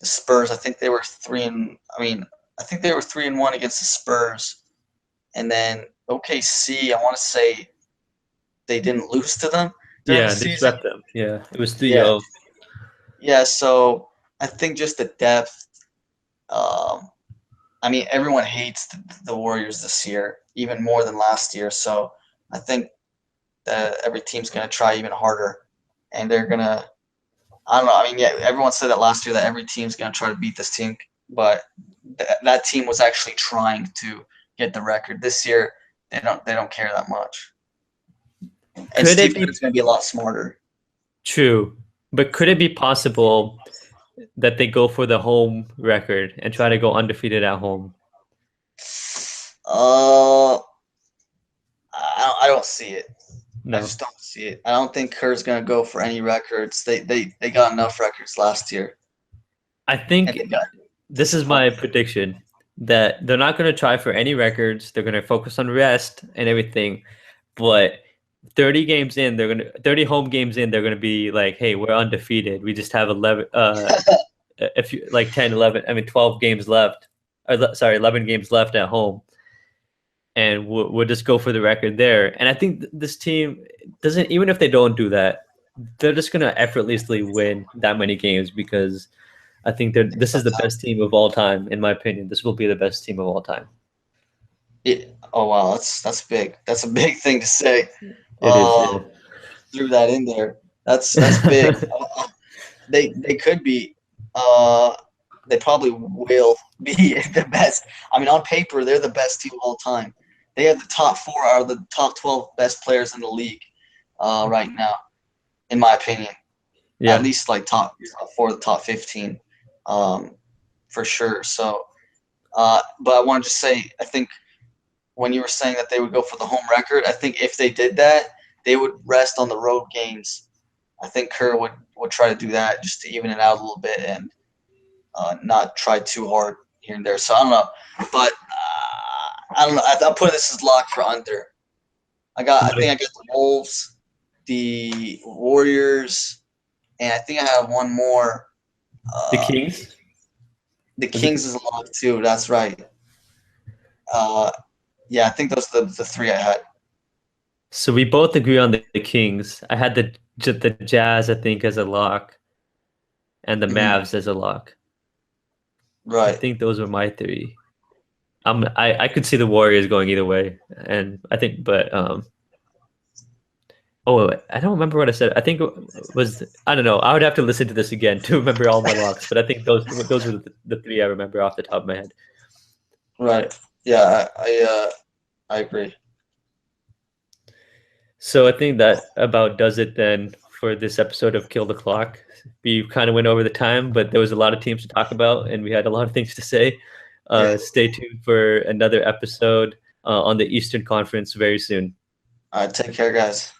the Spurs. I think they were three and I mean I think they were 3-1 against the Spurs, and then OKC. I want to say they didn't lose to them during the Yeah, they season. swept them. Yeah, it was Yeah, 3-0. yeah. So I think just the depth. Um, I mean, everyone hates the Warriors this year, even more than last year. So I think that every team's going to try even harder, and they're going to. I don't know. I mean, yeah, everyone said that last year that every team's going to try to beat this team, but that team was actually trying to get the record. This year, they don't care that much, and Could Steve it Kerr's be going to be a lot smarter. true? But could it be possible that they go for the home record and try to go undefeated at home? Uh, I don't see it. I No. just don't see it. I don't think Kerr's going to go for any records. They got enough records last year, I and they think got this is my disappointed. prediction that they're not going to try for any records. They're going to focus on rest and everything. But 30 games in, 30 home games in, they're going to be like, hey, we're undefeated. We just have 11, if you like 10, 11, I mean, 12 games left. Sorry, 11 games left at home. And we'll just go for the record there. And I think this team doesn't, even if they don't do that, they're just going to effortlessly win that many games because I think that this is the best team of all time, in my opinion. This will be the best team of all time. Oh wow, that's big. That's a big thing to say. It is, Uh, yeah. Threw that in there. That's big. They could be. Uh, they probably will be the best. I mean, on paper, they're the best team of all time. They have the top four are the top 12 best players in the league right now, in my opinion. At Yeah. least like top four, the top 15, um, for sure. So, but I wanted to say, I think when you were saying that they would go for the home record, I think if they did that, they would rest on the road games. I think Kerr would try to do that just to even it out a little bit and not try too hard here and there. So I don't know, but I don't know. I'll put this as lock for under. I think I got the Wolves, the Warriors, and I think I have one more. The Uh, Kings? the Was it? Kings is a lock too. That's right. Uh, yeah, I think those are the three I had. So we both agree on the Kings. I had the Jazz, I think, as a lock, and the Mhm. Mavs as a lock. I Right. think those were my three. I could see the Warriors going either way, and I think, but oh, I don't remember what I said. I think it was I don't know. I would have to listen to this again to remember all my locks, but I think those were the three I remember off the top of my head. Right. Yeah, I agree. So I think that about does it then for this episode of Kill the Clock. We kind of went over the time, but there was a lot of teams to talk about, and we had a lot of things to say. Yeah. Stay tuned for another episode on the Eastern Conference very soon. All right. Take care, guys.